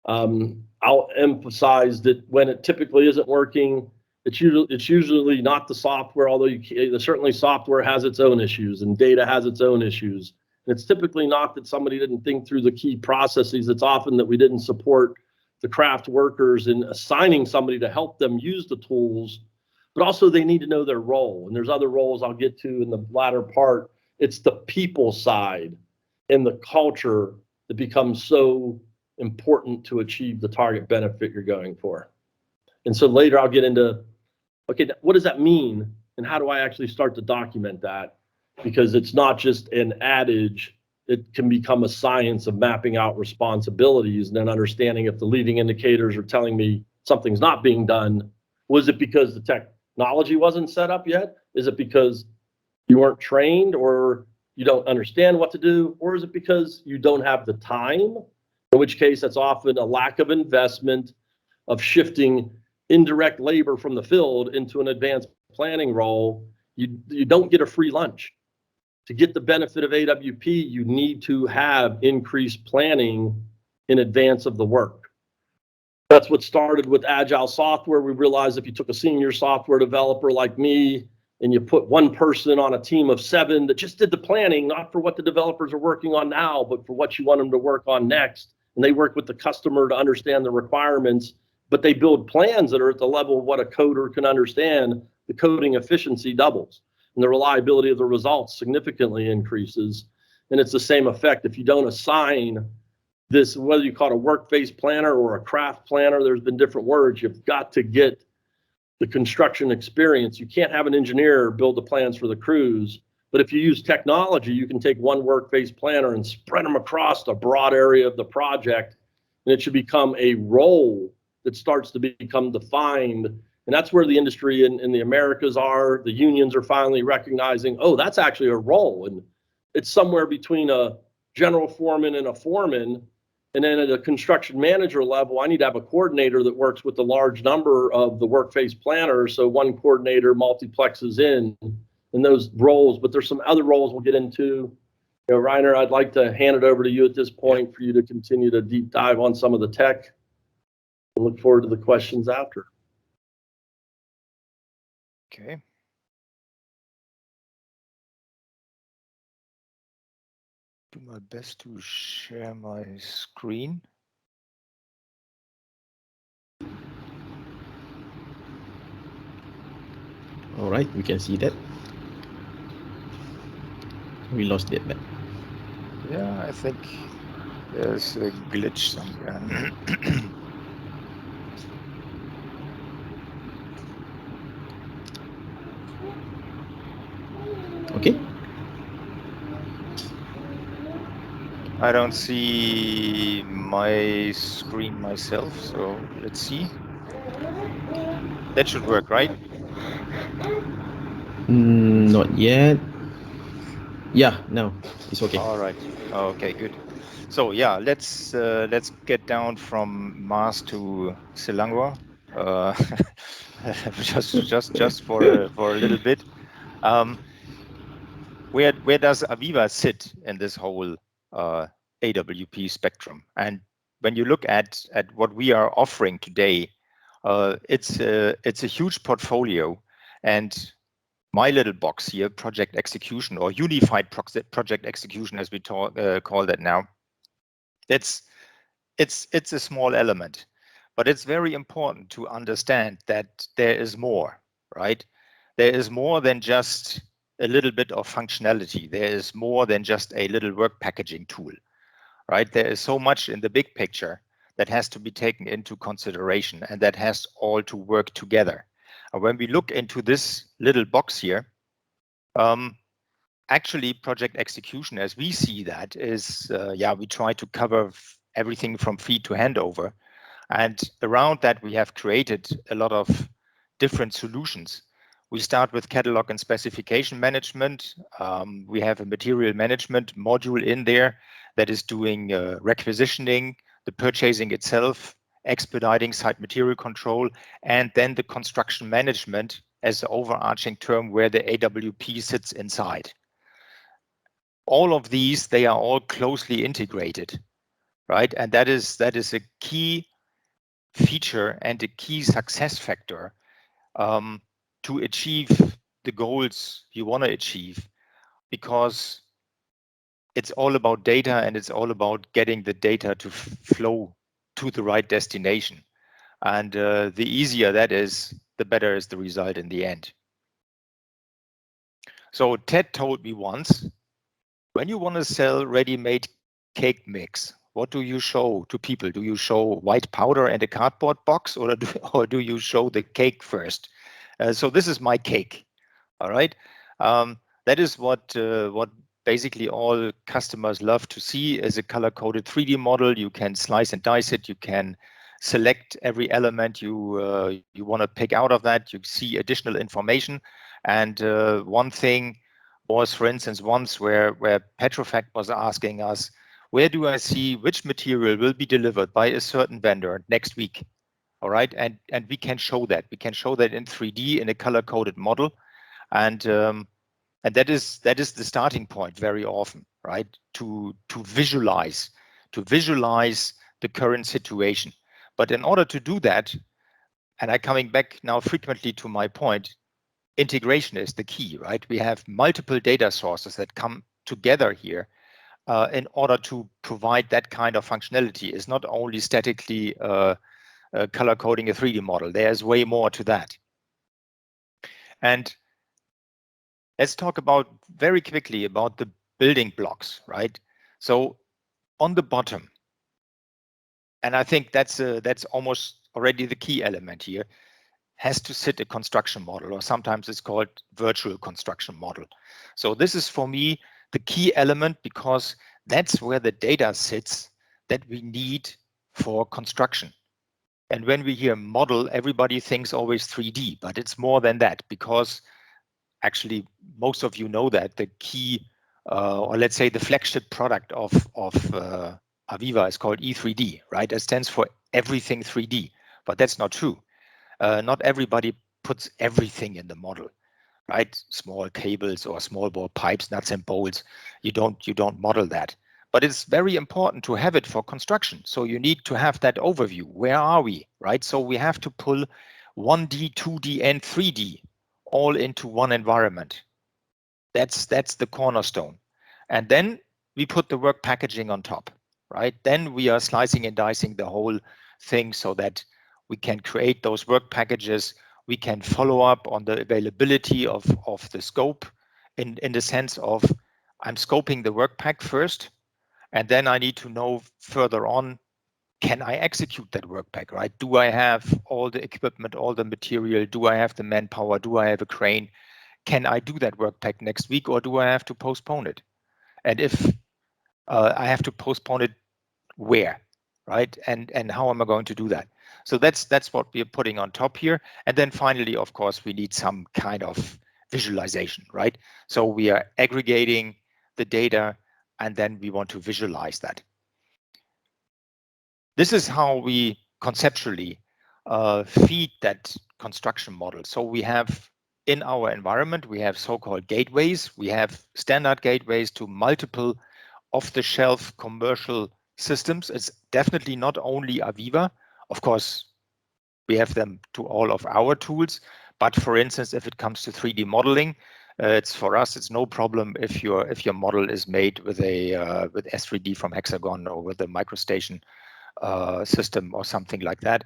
I'll emphasize that when it typically isn't working, it's usually not the software, although certainly software has its own issues and data has its own issues. And it's typically not that somebody didn't think through the key processes. It's often that we didn't support the craft workers in assigning somebody to help them use the tools, but also they need to know their role. And there's other roles I'll get to in the latter part. It's the people side and the culture that becomes so important to achieve the target benefit you're going for. And so later I'll get into, okay, what does that mean? And how do I actually start to document that? Because it's not just an adage, it can become a science of mapping out responsibilities and then understanding if the leading indicators are telling me something's not being done. Was it because the technology wasn't set up yet? Is it because you weren't trained, or you don't understand what to do? Or is it because you don't have the time? In which case, that's often a lack of investment of shifting indirect labor from the field into an advanced planning role. You don't get a free lunch. To get the benefit of AWP, you need to have increased planning in advance of the work. That's what started with Agile software. We realized if you took a senior software developer like me and you put one person on a team of 7 that just did the planning, not for what the developers are working on now, but for what you want them to work on next, and they work with the customer to understand the requirements, but they build plans that are at the level of what a coder can understand, the coding efficiency doubles. And the reliability of the results significantly increases. And it's the same effect if you don't assign this, whether you call it a work-based planner or a craft planner, there's been different words. You've got to get the construction experience. You can't have an engineer build the plans for the crews, But if you use technology, you can take one work phase planner and spread them across a broad area of the project, and it should become a role that starts to become defined. And that's where the industry in the Americas are. The unions are finally recognizing, oh, that's actually a role. And it's somewhere between a general foreman and a foreman. And then at a construction manager level, I need to have a coordinator that works with the large number of the work phase planners. So one coordinator multiplexes in those roles, but there's some other roles we'll get into. You know, Reiner, I'd like to hand it over to you at this point for you to continue to deep dive on some of the tech. I look forward to the questions after. Okay. Do my best to share my screen. All right, we can see that. We lost it back. Yeah, I think there's a glitch somewhere. Okay. I don't see my screen myself, so let's see. That should work, right? Not yet. Yeah, no, it's okay. All right. Okay, good. So yeah, let's get down from Mars to Selangor. Just for a little bit. Where does Aviva sit in this whole AWP spectrum? And when you look at what we are offering today, it's a huge portfolio, and my little box here, project execution or unified project execution, as we call that now. It's a small element, but it's very important to understand that there is more, right? There is more than just a little bit of functionality. There is more than just a little work packaging tool, right? There is so much in the big picture that has to be taken into consideration, and that has all to work together. And when we look into this little box here, actually project execution, as we see that, is we try to cover everything from feed to handover, and around that we have created a lot of different solutions. We start with catalog and specification management. We have a material management module in there that is doing requisitioning, the purchasing itself, expediting site material control, and then the construction management as the overarching term where the AWP sits inside. All of these, they are all closely integrated, right? And that is a key feature and a key success factor to achieve the goals you want to achieve, because it's all about data, and it's all about getting the data to flow to the right destination. And the easier that is, the better is the result in the end. So Ted told me once, when you want to sell ready-made cake mix, what do you show to people? Do you show white powder and a cardboard box, or do you show the cake first? So this is my cake, all right? That is what basically all customers love to see, is a color-coded 3D model. You can slice and dice it. You can select every element you want to pick out of that. You see additional information. And one thing was, for instance, once where Petrofac was asking us, where do I see which material will be delivered by a certain vendor next week? All right, and we can show that. We can show that in 3D in a color-coded model, and that is the starting point very often, right? To visualize the current situation. But in order to do that, and I'm coming back now frequently to my point, integration is the key, right? We have multiple data sources that come together here in order to provide that kind of functionality. It's not only statically color coding a 3D model. There's way more to that. And let's talk about very quickly about the building blocks, right? So on the bottom, and I think that's almost already the key element here. has to sit a construction model, or sometimes it's called virtual construction model. So this is for me the key element, because that's where the data sits that we need for construction. And when we hear model, everybody thinks always 3D, but it's more than that, because actually most of you know that the key, or let's say the flagship product of AVEVA is called E3D, right? It stands for everything 3D, but that's not true. Not everybody puts everything in the model, right? Small cables or small bore pipes, nuts and bolts. You don't model that. But it's very important to have it for construction. So you need to have that overview. Where are we, right? So we have to pull 1D, 2D, and 3D all into one environment. That's the cornerstone. And then we put the work packaging on top, right? Then we are slicing and dicing the whole thing so that we can create those work packages. We can follow up on the availability of the scope in the sense of I'm scoping the work pack first, and then I need to know further on, can I execute that work pack, right? Do I have all the equipment, all the material? Do I have the manpower? Do I have a crane? Can I do that work pack next week, or do I have to postpone it? And if I have to postpone it, where, right? And how am I going to do that? So that's what we're putting on top here. And then finally, of course, we need some kind of visualization, right? So we are aggregating the data, and then we want to visualize that. This is how we conceptually feed that construction model. So we have in our environment, we have so-called gateways. We have standard gateways to multiple off-the-shelf commercial systems. It's definitely not only AVEVA. Of course, we have them to all of our tools. But for instance, if it comes to 3D modeling, it's for us, it's no problem if your model is made with a with S3D from Hexagon or with a MicroStation system or something like that.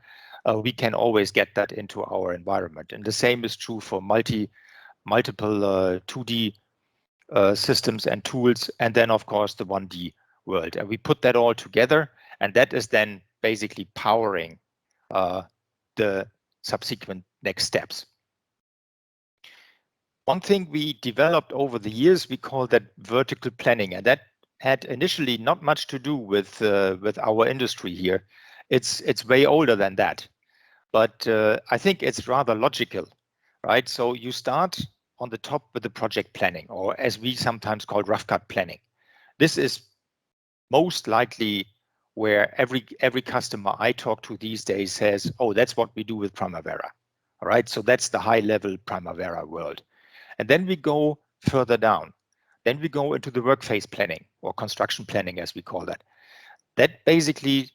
We can always get that into our environment. And the same is true for multiple 2D systems and tools, and then of course the 1D world. And we put that all together, and that is then basically powering the subsequent next steps. One thing we developed over the years, we call that vertical planning, and that had initially not much to do with our industry here. It's way older than that, but I think it's rather logical, right? So you start on the top with the project planning, or as we sometimes call rough cut planning. This is most likely where every customer I talk to these days says, oh, that's what we do with Primavera. All right, so that's the high level Primavera world. And then we go further down. Then we go into the work phase planning, or construction planning as we call that. That basically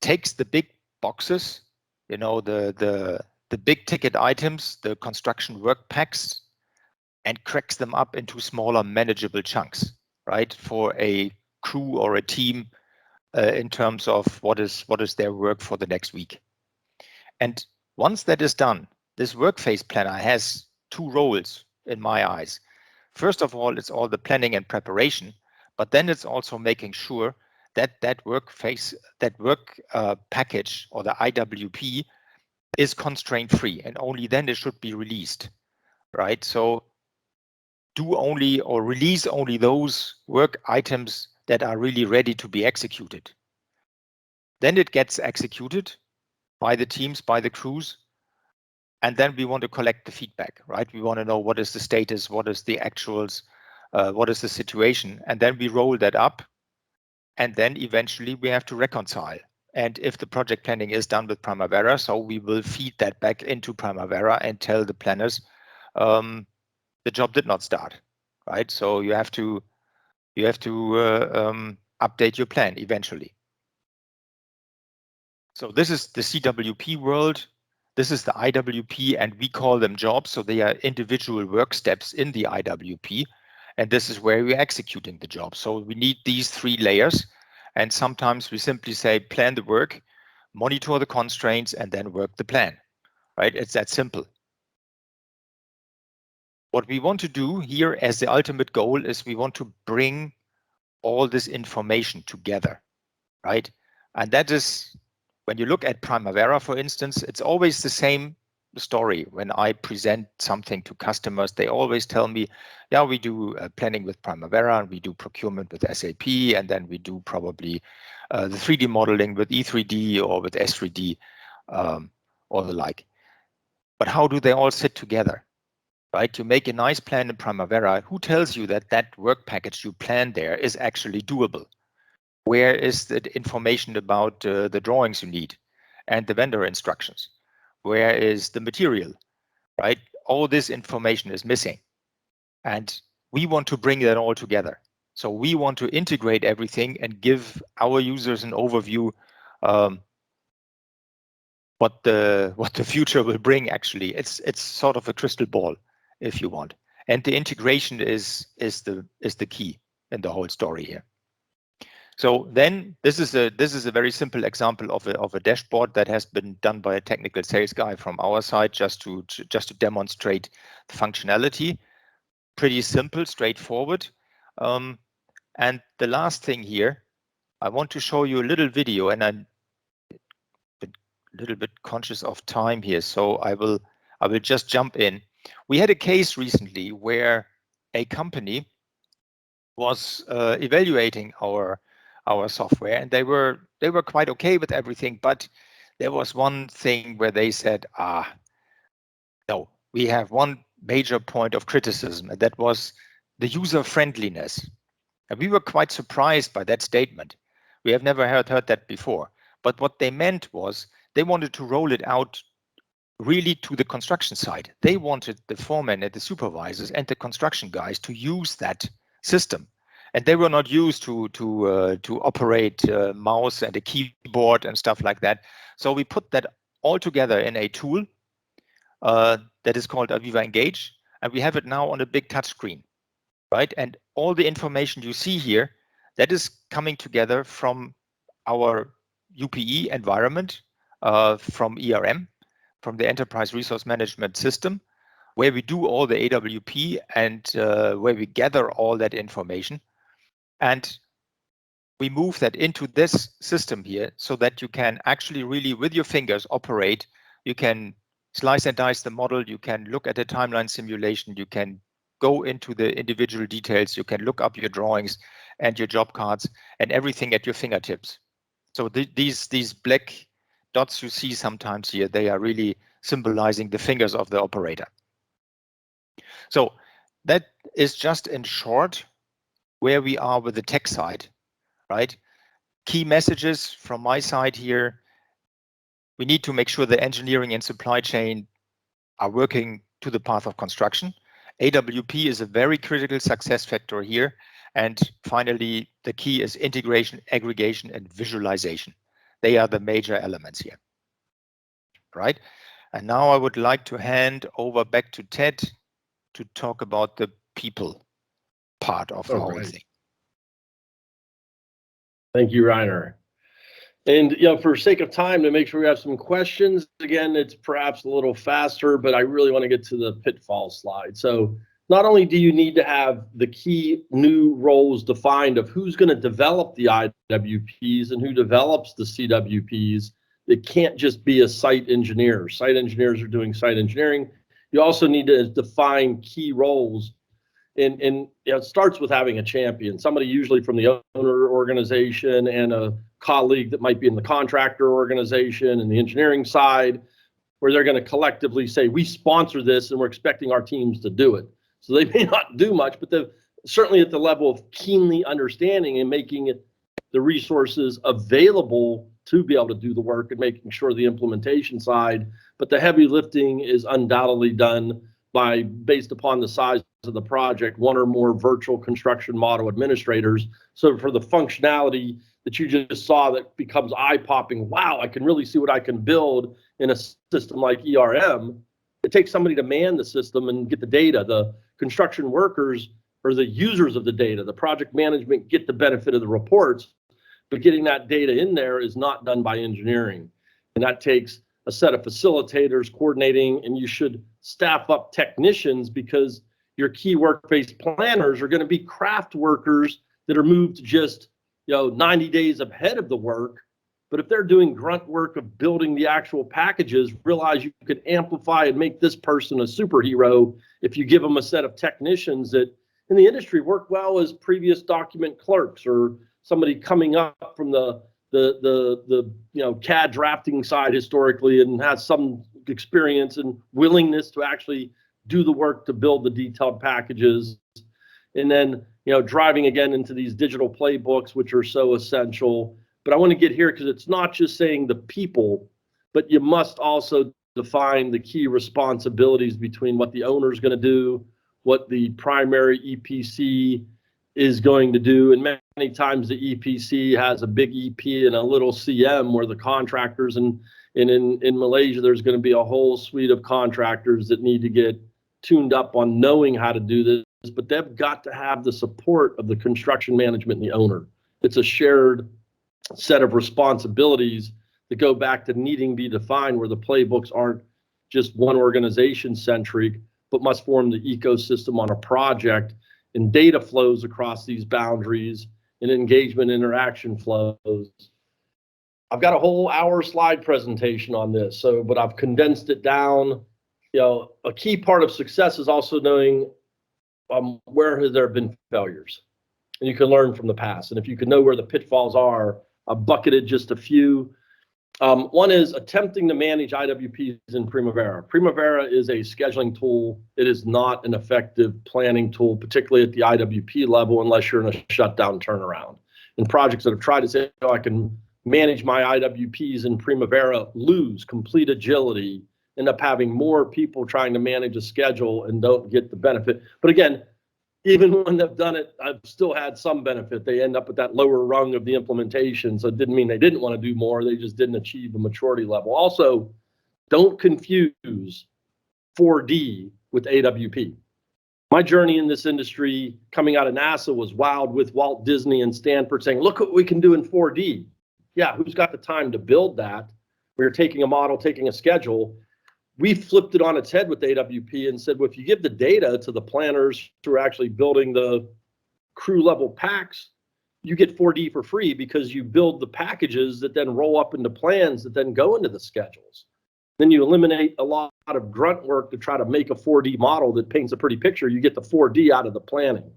takes the big boxes, you know, the big ticket items, the construction work packs, and cracks them up into smaller manageable chunks, right? For a crew or a team in terms of what is their work for the next week. And once that is done, this work phase planner has two roles in my eyes. First of all, it's all the planning and preparation, but then it's also making sure that that work phase, that work package, or the IWP, is constraint free, and only then it should be released, right? So do only or release only those work items that are really ready to be executed. Then it gets executed by the teams, by the crews, and then we want to collect the feedback, right? We want to know what is the status, what is the actuals, what is the situation, and then we roll that up, and then eventually we have to reconcile. And if the project planning is done with Primavera, so we will feed that back into Primavera and tell the planners the job did not start, right? So you have to update your plan eventually. So this is the CWP world. This is the IWP, and we call them jobs. So they are individual work steps in the IWP. And this is where we're executing the job. So we need these three layers. And sometimes we simply say, plan the work, monitor the constraints, and then work the plan, right? It's that simple. What we want to do here as the ultimate goal is we want to bring all this information together, right? And that is, when you look at Primavera, for instance, it's always the same story. When I present something to customers, they always tell me, yeah, we do planning with Primavera, and we do procurement with SAP, and then we do probably the 3D modeling with E3D or with S3D or the like. But how do they all sit together? Right? You make a nice plan in Primavera. Who tells you that that work package you planned there is actually doable? Where is the information about the drawings you need and the vendor instructions? Where is the material? Right? All this information is missing. And we want to bring that all together. So we want to integrate everything and give our users an overview what the future will bring. Actually, it's sort of a crystal ball, if you want. And the integration is the key in the whole story here. So then this is a very simple example of a dashboard that has been done by a technical sales guy from our side, just to demonstrate the functionality. Pretty simple, straightforward. And the last thing here, I want to show you a little video, and I'm a little bit conscious of time here, so I will just jump in. We had a case recently where a company was evaluating our software, and they were quite okay with everything, but there was one thing where they said, no, we have one major point of criticism, and that was the user friendliness. And we were quite surprised by that statement. We have never heard that before. But what they meant was they wanted to roll it out really to the construction side. They wanted the foremen and the supervisors and the construction guys to use that system. And they were not used to operate a mouse and a keyboard and stuff like that. So we put that all together in a tool that is called Aviva Engage, and we have it now on a big touch screen, right? And all the information you see here, that is coming together from our UPE environment, from ERM, from the Enterprise Resource Management System, where we do all the AWP and where we gather all that information. And we move that into this system here so that you can actually really, with your fingers, operate. You can slice and dice the model. You can look at a timeline simulation. You can go into the individual details. You can look up your drawings and your job cards and everything at your fingertips. So these black dots you see sometimes here, they are really symbolizing the fingers of the operator. So that is just in short where we are with the tech side, right? Key messages from my side here. We need to make sure the engineering and supply chain are working to the path of construction. AWP is a very critical success factor here. And finally, the key is integration, aggregation, and visualization. They are the major elements here, right? And now I would like to hand over back to Ted to talk about the people part of the whole thing. Thank you, Rainer. And for sake of time, to make sure we have some questions, again, it's perhaps a little faster, but I really want to get to the pitfall slide. So not only do you need to have the key new roles defined of who's going to develop the IWPs and who develops the CWPs, it can't just be a site engineer. Site engineers are doing site engineering. You also need to define key roles. And it starts with having a champion, somebody usually from the owner organization and a colleague that might be in the contractor organization and the engineering side, where they're going to collectively say, we sponsor this and we're expecting our teams to do it. So they may not do much, but they're certainly at the level of keenly understanding and making it the resources available to be able to do the work and making sure the implementation side. But the heavy lifting is undoubtedly done based upon the size of the project, one or more virtual construction model administrators. So for the functionality that you just saw that becomes eye-popping, wow, I can really see what I can build in a system like ERM. It takes somebody to man the system and get the data. The construction workers are the users of the data. The project management get the benefit of the reports, but getting that data in there is not done by engineering. And that takes a set of facilitators coordinating, and you should staff up technicians because your key work-based planners are going to be craft workers that are moved just 90 days ahead of the work, But if they're doing grunt work of building the actual packages, realize you could amplify and make this person a superhero if you give them a set of technicians that in the industry work well as previous document clerks or somebody coming up from the CAD drafting side historically and has some experience and willingness to actually do the work to build the detailed packages. And then, driving again into these digital playbooks, which are so essential. But I want to get here because it's not just saying the people, but you must also define the key responsibilities between what the owner is going to do, what the primary EPC is going to do. And many times the EPC has a big EP and a little CM, where the contractors, and in Malaysia, there's going to be a whole suite of contractors that need to get tuned up on knowing how to do this, but they've got to have the support of the construction management and the owner. It's a shared set of responsibilities that go back to needing to be defined, where the playbooks aren't just one organization centric, but must form the ecosystem on a project, and data flows across these boundaries and engagement interaction flows. I've got a whole hour slide presentation on this, but I've condensed it down. A key part of success is also knowing where has there been failures, and you can learn from the past. And if you can know where the pitfalls are, I've bucketed just a few. One is attempting to manage IWPs in Primavera. Primavera is a scheduling tool. It is not an effective planning tool, particularly at the IWP level, unless you're in a shutdown turnaround. And projects that have tried to say, I can manage my IWPs in Primavera lose complete agility, end up having more people trying to manage a schedule and don't get the benefit. But again, even when they've done it, I've still had some benefit. They end up at that lower rung of the implementation. So it didn't mean they didn't want to do more. They just didn't achieve the maturity level. Also, don't confuse 4D with AWP. My journey in this industry coming out of NASA was wild, with Walt Disney and Stanford saying, look what we can do in 4D. Yeah, who's got the time to build that? We were taking a model, taking a schedule. We flipped it on its head with AWP and said, well, if you give the data to the planners who are actually building the crew level packs, you get 4D for free, because you build the packages that then roll up into plans that then go into the schedules. Then you eliminate a lot of grunt work to try to make a 4D model that paints a pretty picture. You get the 4D out of the planning.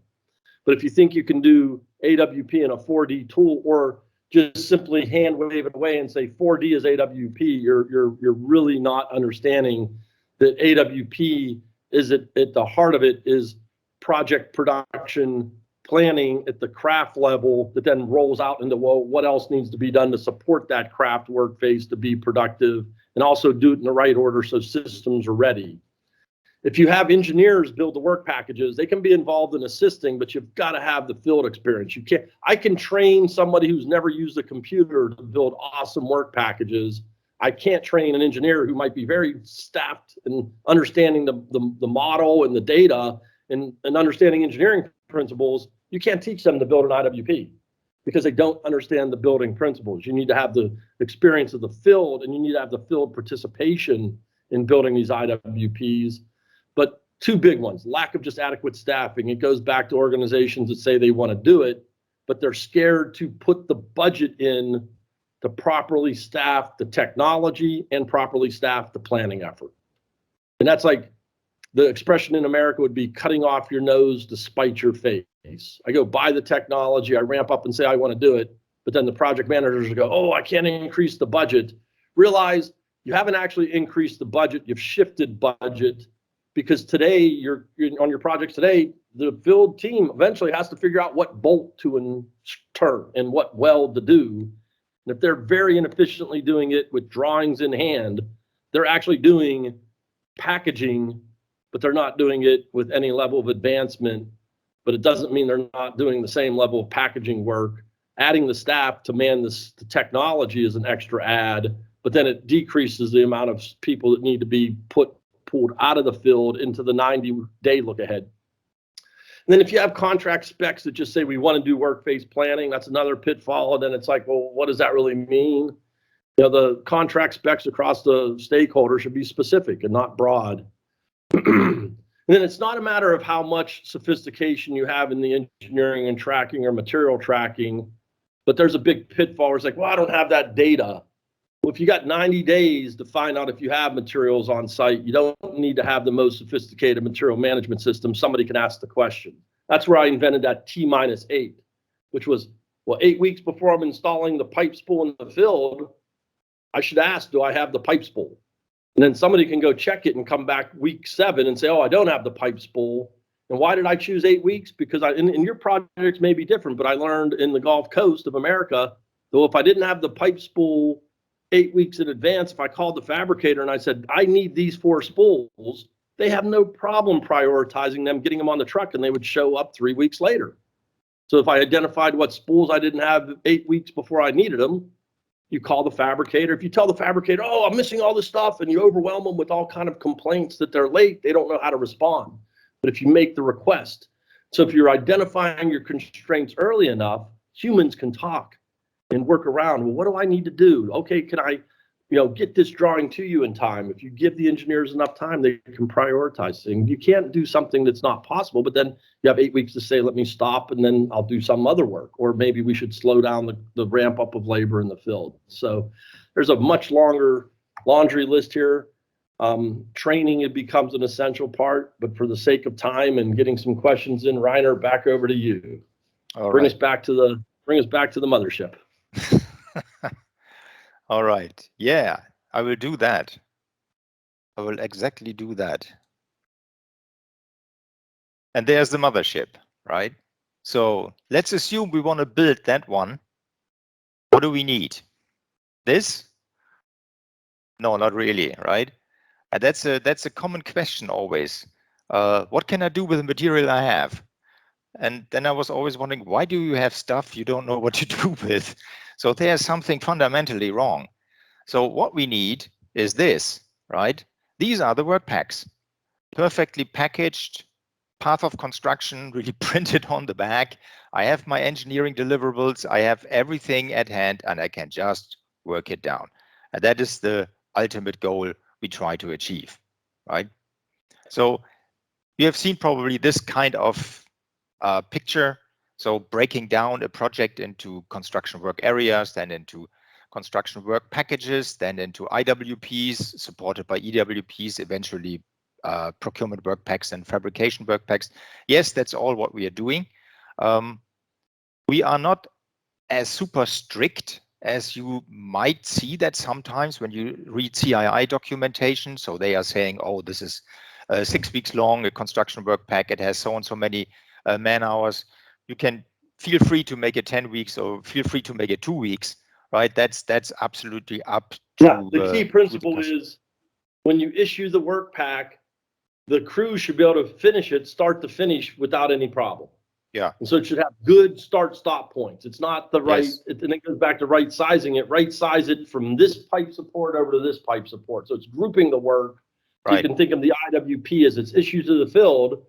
But if you think you can do AWP in a 4D tool, or just simply hand wave it away and say 4D is AWP, you're really not understanding that AWP is at the heart of it is project production planning at the craft level that then rolls out into, well, what else needs to be done to support that craft work phase to be productive, and also do it in the right order so systems are ready. If you have engineers build the work packages, they can be involved in assisting, but you've got to have the field experience. You can't, I can train somebody who's never used a computer to build awesome work packages. I can't train an engineer who might be very staffed and understanding the model and the data and understanding engineering principles. You can't teach them to build an IWP because they don't understand the building principles. You need to have the experience of the field, and you need to have the field participation in building these IWPs. But two big ones: lack of just adequate staffing. It goes back to organizations that say they want to do it, but they're scared to put the budget in to properly staff the technology and properly staff the planning effort. And that's like the expression in America would be cutting off your nose to spite your face. I go buy the technology, I ramp up and say I want to do it, but then the project managers go, oh, I can't increase the budget. Realize you haven't actually increased the budget, you've shifted budget. Because today, you're on your projects today, the field team eventually has to figure out what bolt to turn and what weld to do. And if they're very inefficiently doing it with drawings in hand, they're actually doing packaging, but they're not doing it with any level of advancement. But it doesn't mean they're not doing the same level of packaging work. Adding the staff to man the technology is an extra add, but then it decreases the amount of people that need to be pulled out of the field into the 90-day look ahead. And then if you have contract specs that just say we want to do work phase planning, that's another pitfall. And then it's like, well, what does that really mean? The contract specs across the stakeholder should be specific and not broad. And then it's not a matter of how much sophistication you have in the engineering and tracking or material tracking. But there's a big pitfall where it's like, well, I don't have that data. Well, if you got 90 days to find out if you have materials on site, you don't need to have the most sophisticated material management system. Somebody can ask the question. That's where I invented that T-8, which was, well, 8 weeks before I'm installing the pipe spool in the field, I should ask, do I have the pipe spool? And then somebody can go check it and come back week 7 and say, oh, I don't have the pipe spool. And why did I choose 8 weeks? Because in your projects may be different, but I learned in the Gulf Coast of America, though, if I didn't have the pipe spool 8 weeks in advance, if I called the fabricator and I said, I need these 4 spools, they have no problem prioritizing them, getting them on the truck, and they would show up 3 weeks later. So if I identified what spools I didn't have 8 weeks before I needed them, you call the fabricator. If you tell the fabricator, oh, I'm missing all this stuff, and you overwhelm them with all kind of complaints that they're late, they don't know how to respond. But if you make the request, so if you're identifying your constraints early enough, humans can talk and work around. Well, what do I need to do? Okay, can I, get this drawing to you in time? If you give the engineers enough time, they can prioritize things. You can't do something that's not possible, but then you have 8 weeks to say, let me stop, and then I'll do some other work. Or maybe we should slow down the ramp up of labor in the field. So there's a much longer laundry list here. Training, it becomes an essential part, but for the sake of time and getting some questions in, Reiner, back over to you. Bring us back to the mothership. All right. Yeah, I will do that. I will exactly do that. And there's the mothership, right? So let's assume we want to build that one. What do we need? This? No, not really, right? And that's a common question always. What can I do with the material I have? And then I was always wondering, why do you have stuff you don't know what to do with? So there's something fundamentally wrong. So what we need is this, right? These are the work packs, perfectly packaged, path of construction, really printed on the back. I have my engineering deliverables. I have everything at hand, and I can just work it down. And that is the ultimate goal we try to achieve, right? So you have seen probably this kind of picture. So breaking down a project into construction work areas, then into construction work packages, then into IWPs supported by EWPs, eventually procurement work packs and fabrication work packs. Yes, that's all what we are doing. We are not as super strict as you might see that sometimes when you read CII documentation. So they are saying, oh, this is 6 weeks long, a construction work pack, it has so and so many man hours. You can feel free to make it 10 weeks or feel free to make it 2 weeks, right? That's absolutely up to the key principle is when you issue the work pack, the crew should be able to finish it start to finish without any problem. Yeah. And so it should have good start-stop points. It's not the right, Yes. and it goes back to right sizing it. Right size it from this pipe support over to this pipe support. So it's grouping the work. Right. You can think of the IWP as its issues to the field,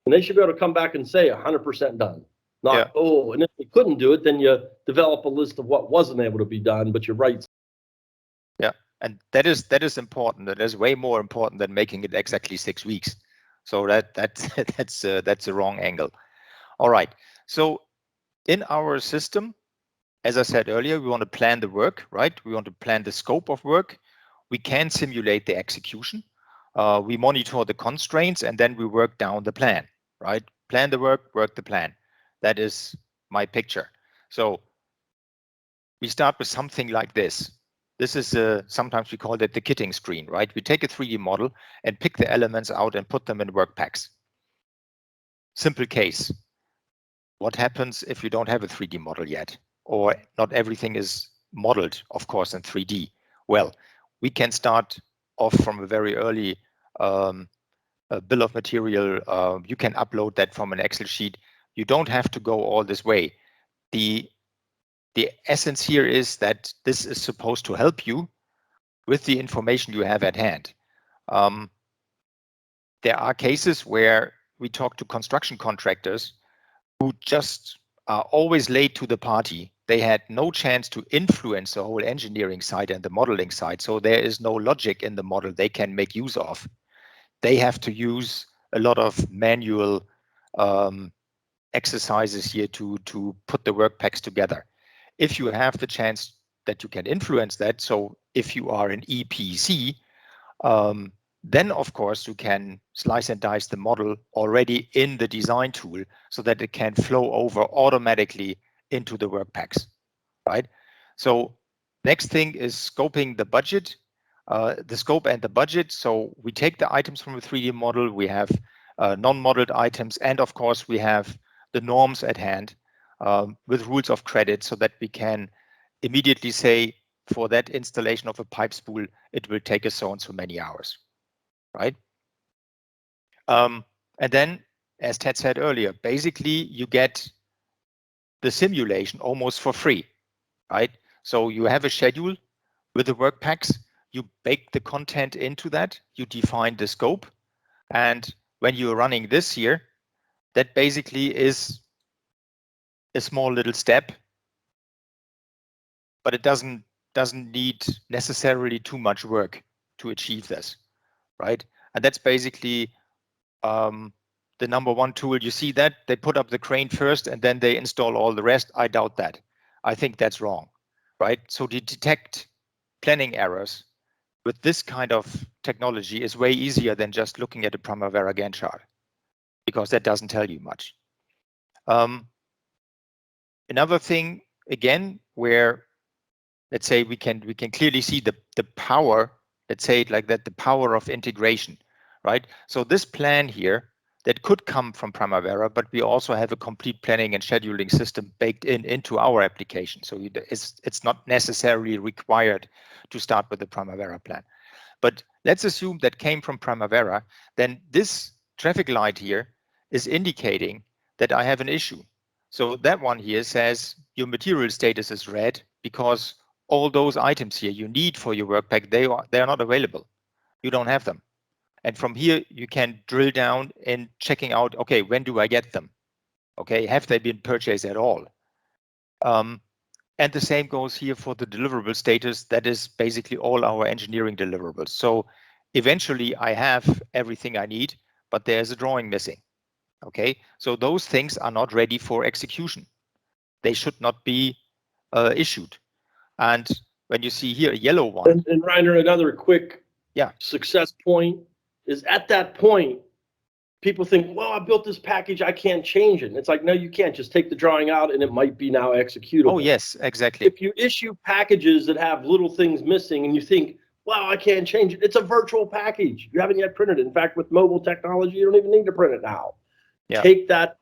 and they should be able to come back and say 100% done. Not, Yeah. oh, and if they couldn't do it, then you develop a list of what wasn't able to be done, but you're right. Yeah, and that is important. That is way more important than making it exactly 6 weeks. So that's the wrong angle. All right. So in our system, as I said earlier, we want to plan the work, right? We want to plan the scope of work. We can simulate the execution. We monitor the constraints, and then we work down the plan, right? Plan the work the plan. That is my picture. So we start with something like this. This is sometimes we call it the kitting screen, right? We take a 3D model and pick the elements out and put them in work packs. Simple case. What happens if you don't have a 3D model yet? Or not everything is modeled, of course, in 3D. Well, we can start off from a very early bill of material. You can upload that from an Excel sheet. You don't have to go all this way. The essence here is that this is supposed to help you with the information you have at hand. There are cases where we talk to construction contractors who just are always late to the party. They had no chance to influence the whole engineering side and the modeling side. So there is no logic in the model they can make use of. They have to use a lot of manual exercises here to put the work packs together. if you have the chance that you can influence that, so if you are an EPC, then of course you can slice and dice the model already in the design tool so that it can flow over automatically into the work packs, right? So next thing is scoping the budget, the scope and the budget. So we take the items from a 3D model, we have non-modeled items, and of course we have the norms at hand with rules of credit so that we can immediately say for that installation of a pipe spool, it will take us so and so many hours, right? And then, as Ted said earlier, basically you get the simulation almost for free, right? So you have a schedule with the work packs, you bake the content into that, you define the scope, and when you're running this here, that basically is a small little step, but it doesn't need necessarily too much work to achieve this, right? And that's basically the number one tool. You see that they put up the crane first and then they install all the rest. I doubt that. I think that's wrong, right? So to detect planning errors with this kind of technology is way easier than just looking at a Primavera Gantt chart, because that doesn't tell you much. Another thing, again, where let's say we can clearly see the power, let's say it like that, the power of integration, right? So this plan here that could come from Primavera, but we also have a complete planning and scheduling system baked into our application. So it's not necessarily required to start with the Primavera plan. But let's assume that came from Primavera, then this traffic light here is indicating that I have an issue. So that one here says your material status is red because all those items here you need for your work pack, they are not available. You don't have them. And from here, you can drill down in checking out, okay, when do I get them? Okay, have they been purchased at all? And the same goes here for the deliverable status. That is basically all our engineering deliverables. So eventually I have everything I need, but there's a drawing missing. Okay, so those things are not ready for execution. They should not be issued. And when you see here a yellow one. And Reiner, another quick success point is at that point, people think, well, I built this package, I can't change it. And it's like, no, you can't. Just take the drawing out and it might be now executable. Oh, yes, exactly. If you issue packages that have little things missing and you think, wow, I can't change it, it's a virtual package. You haven't yet printed it. In fact, with mobile technology, you don't even need to print it now. Yeah. Take that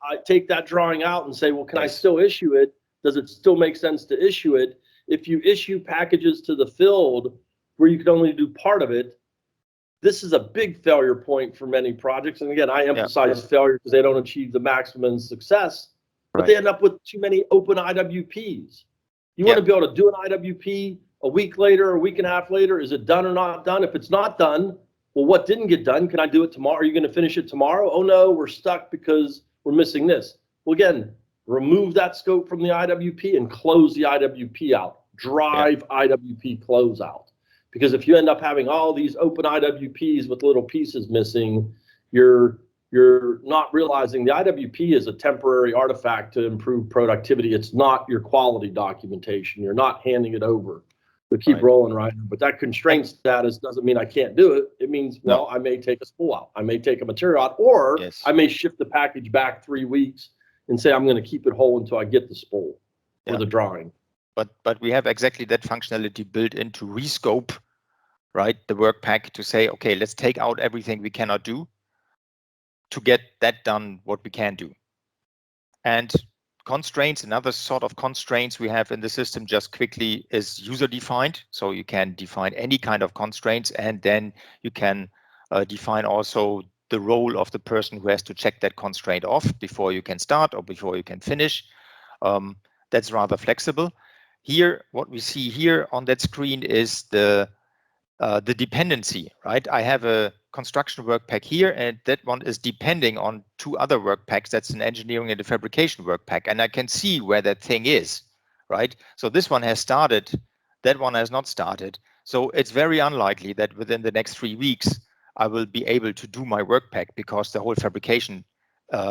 drawing out and say, well, can I still issue it? Does it still make sense to issue it? If you issue packages to the field where you can only do part of it, this is a big failure point for many projects. And again, I emphasize failure because they don't achieve the maximum success, but they end up with too many open IWPs. You want to be able to do an IWP a week later, a week and a half later. Is it done or not done? If it's not done, well, what didn't get done? Can I do it tomorrow? Are you going to finish it tomorrow? Oh no, we're stuck because we're missing this. Well, again, remove that scope from the IWP and close the IWP out. Drive IWP closeout. Because if you end up having all these open IWPs with little pieces missing, you're not realizing the IWP is a temporary artifact to improve productivity. It's not your quality documentation. You're not handing it over. But keep rolling, right? But that constraint status doesn't mean I can't do it. It means, well, I may take a spool out. I may take a material out, or I may shift the package back 3 weeks and say I'm going to keep it whole until I get the spool or the drawing. But we have exactly that functionality built into rescope, right? The work pack to say, okay, let's take out everything we cannot do to get that done what we can do. And constraints, another sort of constraints we have in the system just quickly is user defined. So you can define any kind of constraints, and then you can define also the role of the person who has to check that constraint off before you can start or before you can finish. That's rather flexible. Here, what we see here on that screen is the dependency, right? I have a construction work pack here, and that one is depending on 2 other work packs. That's an engineering and a fabrication work pack, and I can see where that thing is, right? So this one has started, that one has not started. So it's very unlikely that within the next 3 weeks, I will be able to do my work pack because the whole fabrication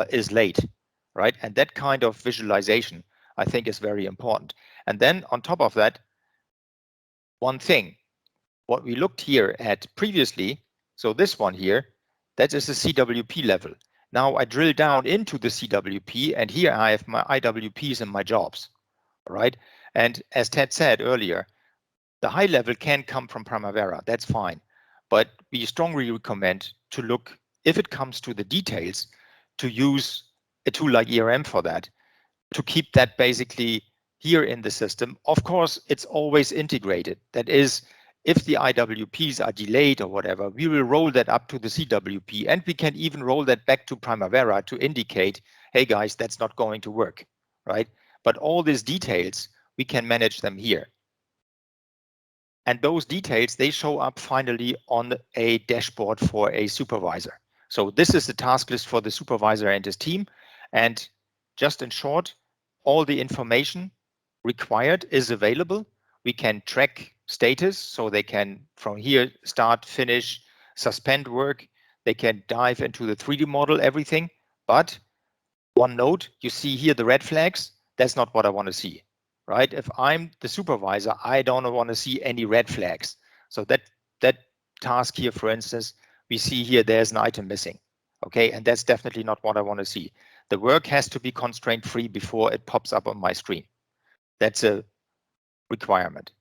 is late, right? And that kind of visualization I think is very important. And then on top of that, one thing, what we looked here at previously, so this one here, that is the CWP level. Now I drill down into the CWP, and here I have my IWPs and my jobs, all right? And as Ted said earlier, the high level can come from Primavera, that's fine. But we strongly recommend to look, if it comes to the details, to use a tool like ERM for that, to keep that basically here in the system. Of course, it's always integrated. That is, if the IWPs are delayed or whatever, we will roll that up to the CWP, and we can even roll that back to Primavera to indicate, hey guys, that's not going to work, right? But all these details, we can manage them here. And those details, they show up finally on a dashboard for a supervisor. So this is the task list for the supervisor and his team. And just in short, all the information required is available. We can track status, so they can from here start, finish, suspend work. They can dive into the 3D model, everything. But one note, you see here the red flags, that's not what I want to see. Right? If I'm the supervisor, I don't want to see any red flags. So that task here, for instance, we see here there's an item missing. Okay, and that's definitely not what I want to see. The work has to be constraint free before it pops up on my screen. That's a requirement.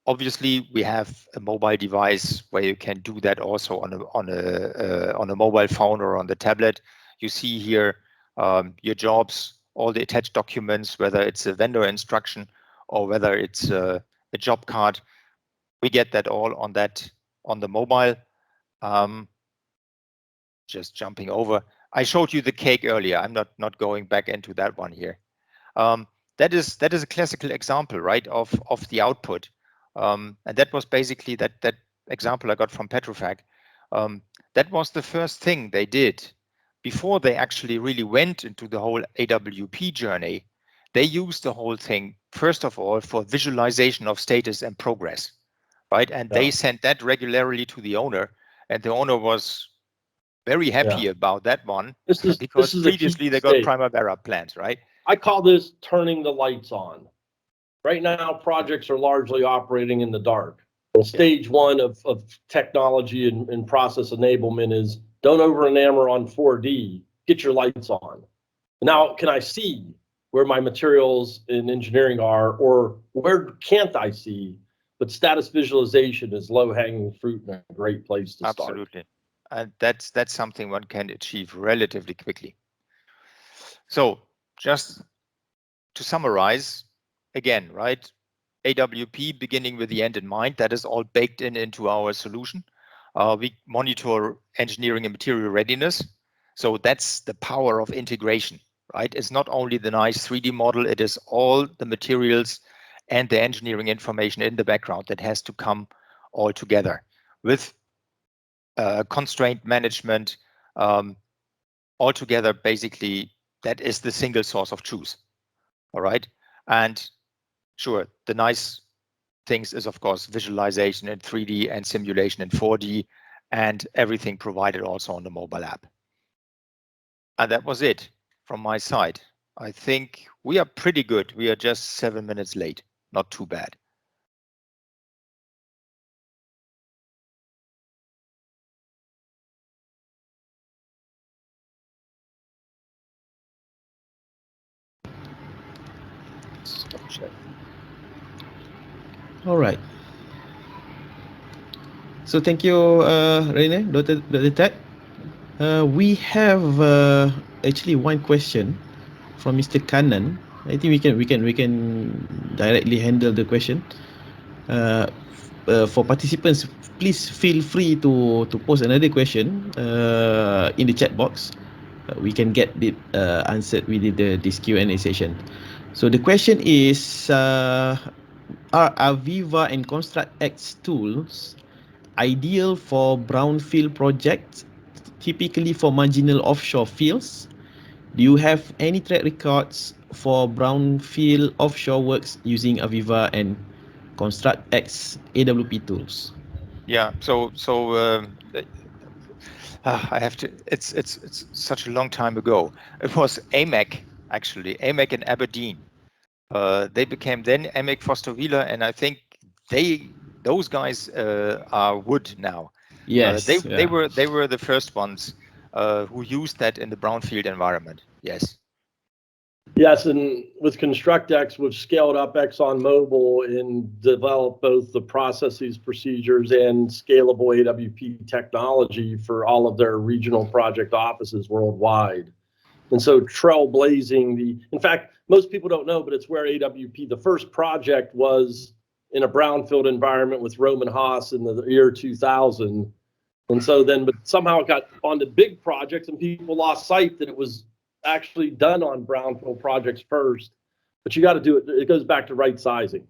Obviously, we have a mobile device where you can do that also on a mobile phone or on the tablet. You see here your jobs, all the attached documents, whether it's a vendor instruction or whether it's a job card. We get that all on the mobile. Just jumping over. I showed you the cake earlier. I'm not going back into that one here. That is a classical example, right, of the output. And that was basically that example I got from Petrofac. That was the first thing they did. Before they actually really went into the whole AWP journey, they used the whole thing, first of all, for visualization of status and progress, right? And they sent that regularly to the owner, and the owner was very happy about that one, because previously they got Primavera plans, right? I call this turning the lights on. Right now, projects are largely operating in the dark. Well, stage one of technology and process enablement is don't over enamor on 4D, get your lights on. Now, can I see where my materials in engineering are, or where can't I see? But status visualization is low-hanging fruit and a great place to start. Absolutely. And that's something one can achieve relatively quickly. So just to summarize, again, right? AWP beginning with the end in mind, that is all baked into our solution. We monitor engineering and material readiness. So that's the power of integration, right? It's not only the nice 3D model, it is all the materials and the engineering information in the background that has to come all together with constraint management. Altogether, basically, that is the single source of truth. All right. And sure, the nice things is, of course, visualization in 3D and simulation in 4D, and everything provided also on the mobile app. And that was it from my side. I think we are pretty good. We are just 7 minutes late. Not too bad. All right. So thank you, Rainer, Dr. Ted. We have actually one question from Mr. Kanan. I think we can directly handle the question. For participants, please feel free to post another question in the chat box. We can get it answered within this Q&A session. So the question is, are Aviva and ConstructX tools ideal for brownfield projects, typically for marginal offshore fields? Do you have any track records for brownfield offshore works using Aviva and ConstructX AWP tools? Yeah, so I have to. It's such a long time ago. It was AMEC actually, AMEC in Aberdeen. They became then AMEC Foster Wheeler, and I think those guys are wood now. Yes. They were the first ones who used that in the brownfield environment. Yes. Yes, and with ConstructX, we've scaled up ExxonMobil and developed both the processes, procedures, and scalable AWP technology for all of their regional project offices worldwide. And so trailblazing in fact, most people don't know, but it's where AWP, the first project was in a brownfield environment with Roman Haas in the year 2000. And so then, but somehow it got onto big projects and people lost sight that it was actually done on brownfield projects first. But you got to do it. It goes back to right sizing.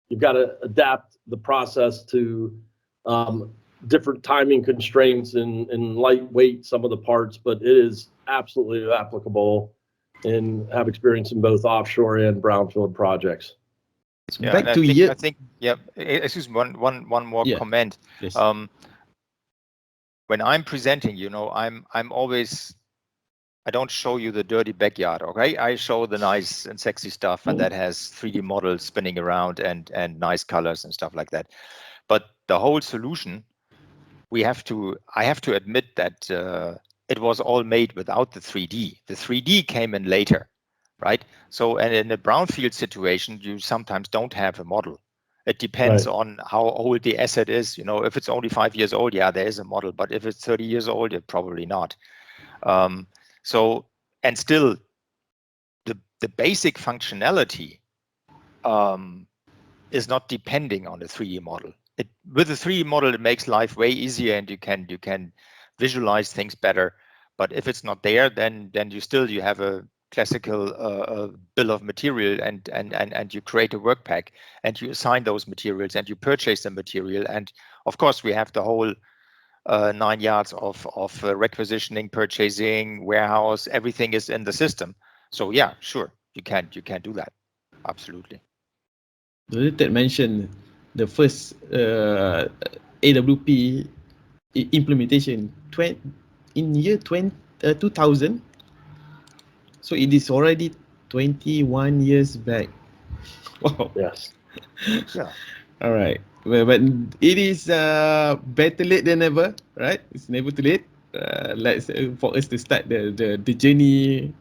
You've got to adapt the process to different timing constraints and lightweight some of the parts, but it is absolutely applicable and have experience in both offshore and brownfield projects. Yeah, Back to I think yeah. Excuse me, one more comment. Yes. When I'm presenting, you know, I'm always, I don't show you the dirty backyard, okay? I show the nice and sexy stuff, and that has 3D models spinning around and nice colors and stuff like that. But the whole solution, I have to admit that it was all made without the 3D. The 3D came in later, right? So, and in a brownfield situation, you sometimes don't have a model. It depends on how old the asset is. You know, if it's only 5 years old, yeah, there is a model. But if it's 30 years old, it probably not. So, and still, the basic functionality is not depending on the 3D model. With the 3D model, it makes life way easier, and you can visualize things better. But if it's not there, then you have a classical bill of material, and you create a work pack, and you assign those materials, and you purchase the material. And of course, we have the whole 9 yards of requisitioning, purchasing, warehouse. Everything is in the system. So yeah, sure, you can do that. Absolutely. Ted mentioned the first AWP implementation in year 2000. So it is already 21 years back. Wow. Yes. Yeah. All right. Well, but it is better late than never, right? It's never too late. Let's for us to start the journey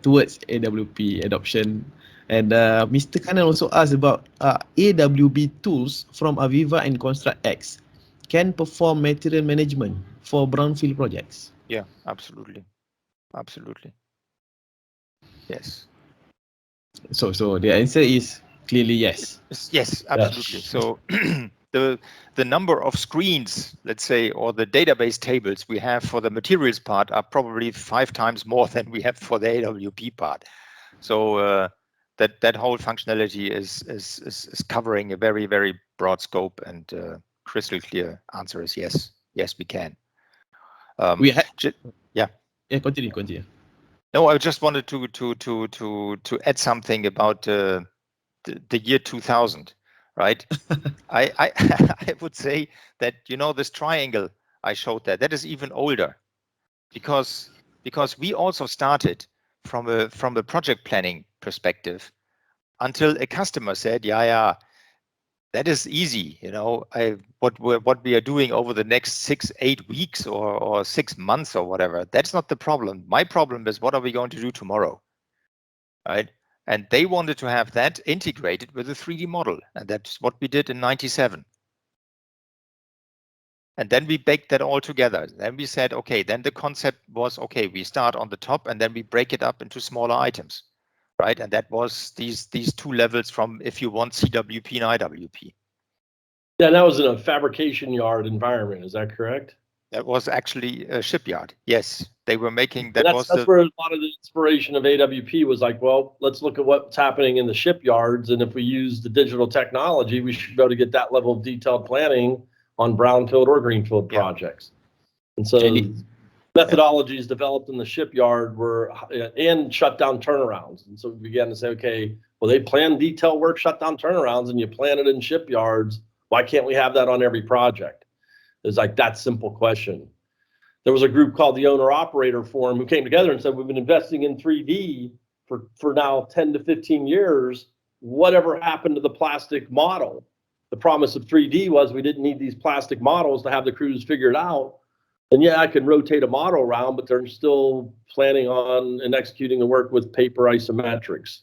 towards AWP adoption. And Mr. Kanan also asked about AWP tools from Aviva and ConstructX can perform material management for brownfield projects. Yeah, absolutely. Absolutely. Yes. So the answer is clearly yes. Yes, absolutely. Yes. So the number of screens, let's say, or the database tables we have for the materials part are probably 5 times more than we have for the AWP part. So that whole functionality is covering a very, very broad scope, and crystal clear answer is yes. Yes, we can. Yeah, continue. No, I just wanted to add something about the year 2000, right? I would say that, you know, this triangle I showed there, that is even older, because we also started from a project planning perspective until a customer said, yeah, that is easy, you know, what we are doing over the next 6-8 weeks or 6 months or whatever, that's not the problem. My problem is, what are we going to do tomorrow, right? And they wanted to have that integrated with a 3D model, and that's what we did in '97. And then we baked that all together. Then we said, okay, then the concept was, okay, we start on the top and then we break it up into smaller items, right? And that was these 2 levels from, if you want, CWP and IWP. Yeah, and that was in a fabrication yard environment. Is that correct? That was actually a shipyard. Yes, they were making that. That's where a lot of the inspiration of AWP was like, well, let's look at what's happening in the shipyards, and if we use the digital technology, we should be able to get that level of detailed planning on brownfield or greenfield projects. And so methodologies developed in the shipyard were and shutdown turnarounds. And so we began to say, okay, well, they plan detailed work shutdown turnarounds, and you plan it in shipyards. Why can't we have that on every project? It's like that simple question. There was a group called the Owner Operator Forum who came together and said, we've been investing in 3D for now 10 to 15 years, whatever happened to the plastic model? The promise of 3D was we didn't need these plastic models to have the crews figure it out. And yeah, I can rotate a model around, but they're still planning on and executing the work with paper isometrics.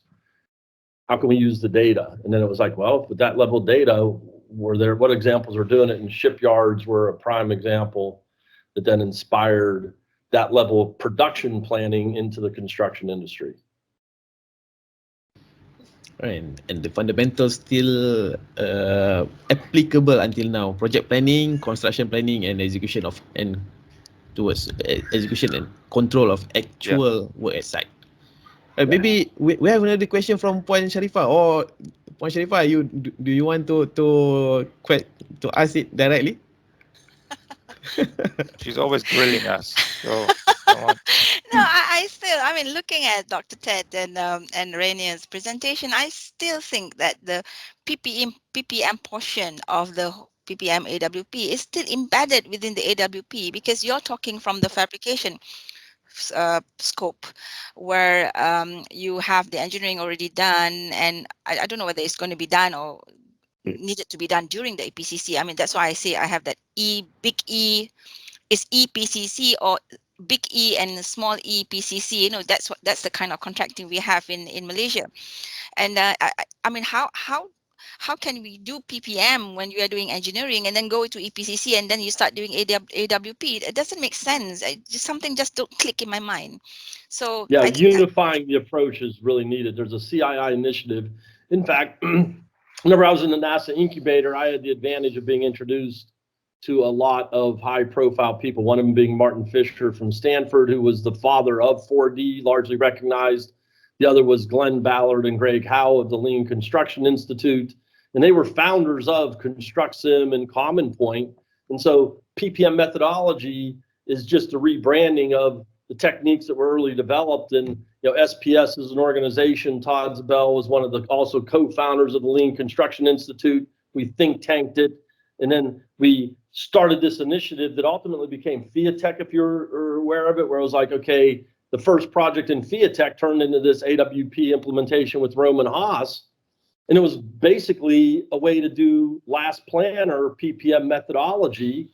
How can we use the data? And then it was like, well, with that level of data, what examples are doing it in shipyards were a prime example that then inspired that level of production planning into the construction industry. Right, and the fundamentals still applicable until now. Project planning, construction planning, and execution of towards execution and control of actual work at site. Maybe we have another question from Puan Sharifah. Or Puan Sharifah, do you want to ask it directly? She's always grilling us. So come on. No, I mean, looking at Dr. Ted and Rainier's presentation, I still think that the PPM portion of the PPM AWP is still embedded within the AWP, because you're talking from the fabrication scope, where you have the engineering already done, and I don't know whether it's going to be done or needed to be done during the EPCC. I mean, that's why I say I have that big E is EPCC, or big E and small EPCC. You know, that's the kind of contracting we have in Malaysia. And I mean, how can we do PPM when you are doing engineering and then go to EPCC and then you start doing AWP? It doesn't make sense. Something just don't click in my mind. So yeah, unifying the approach is really needed. There's a CII initiative. In fact, whenever I was in the NASA incubator, I had the advantage of being introduced to a lot of high-profile people, one of them being Martin Fisher from Stanford, who was the father of 4D, largely recognized. The other was Glenn Ballard and Greg Howe of the Lean Construction Institute. And they were founders of ConstructSim and Common Point. And so PPM methodology is just a rebranding of the techniques that were early developed. And SPS is an organization. Todd Zabel was one of the also co-founders of the Lean Construction Institute. We think tanked it. And then we started this initiative that ultimately became FIATech, if you're aware of it, where it was like, okay, the first project in FIATech turned into this AWP implementation with Roman Haas. And it was basically a way to do last plan or PPM methodology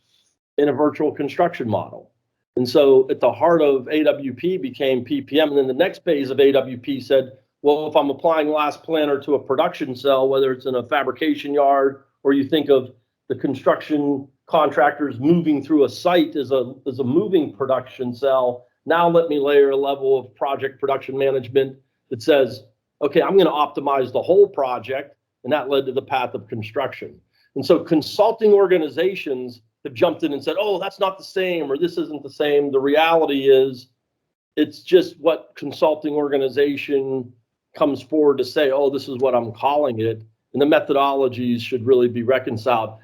in a virtual construction model. And so at the heart of AWP became PPM. And then the next phase of AWP said, well, if I'm applying last planner to a production cell, whether it's in a fabrication yard, or you think of the construction contractors moving through a site as a moving production cell, now let me layer a level of project production management that says, okay, I'm going to optimize the whole project, and that led to the path of construction. And so consulting organizations have jumped in and said, oh, that's not the same, or this isn't the same. The reality is it's just what consulting organization comes forward to say, oh, this is what I'm calling it. And the methodologies should really be reconciled.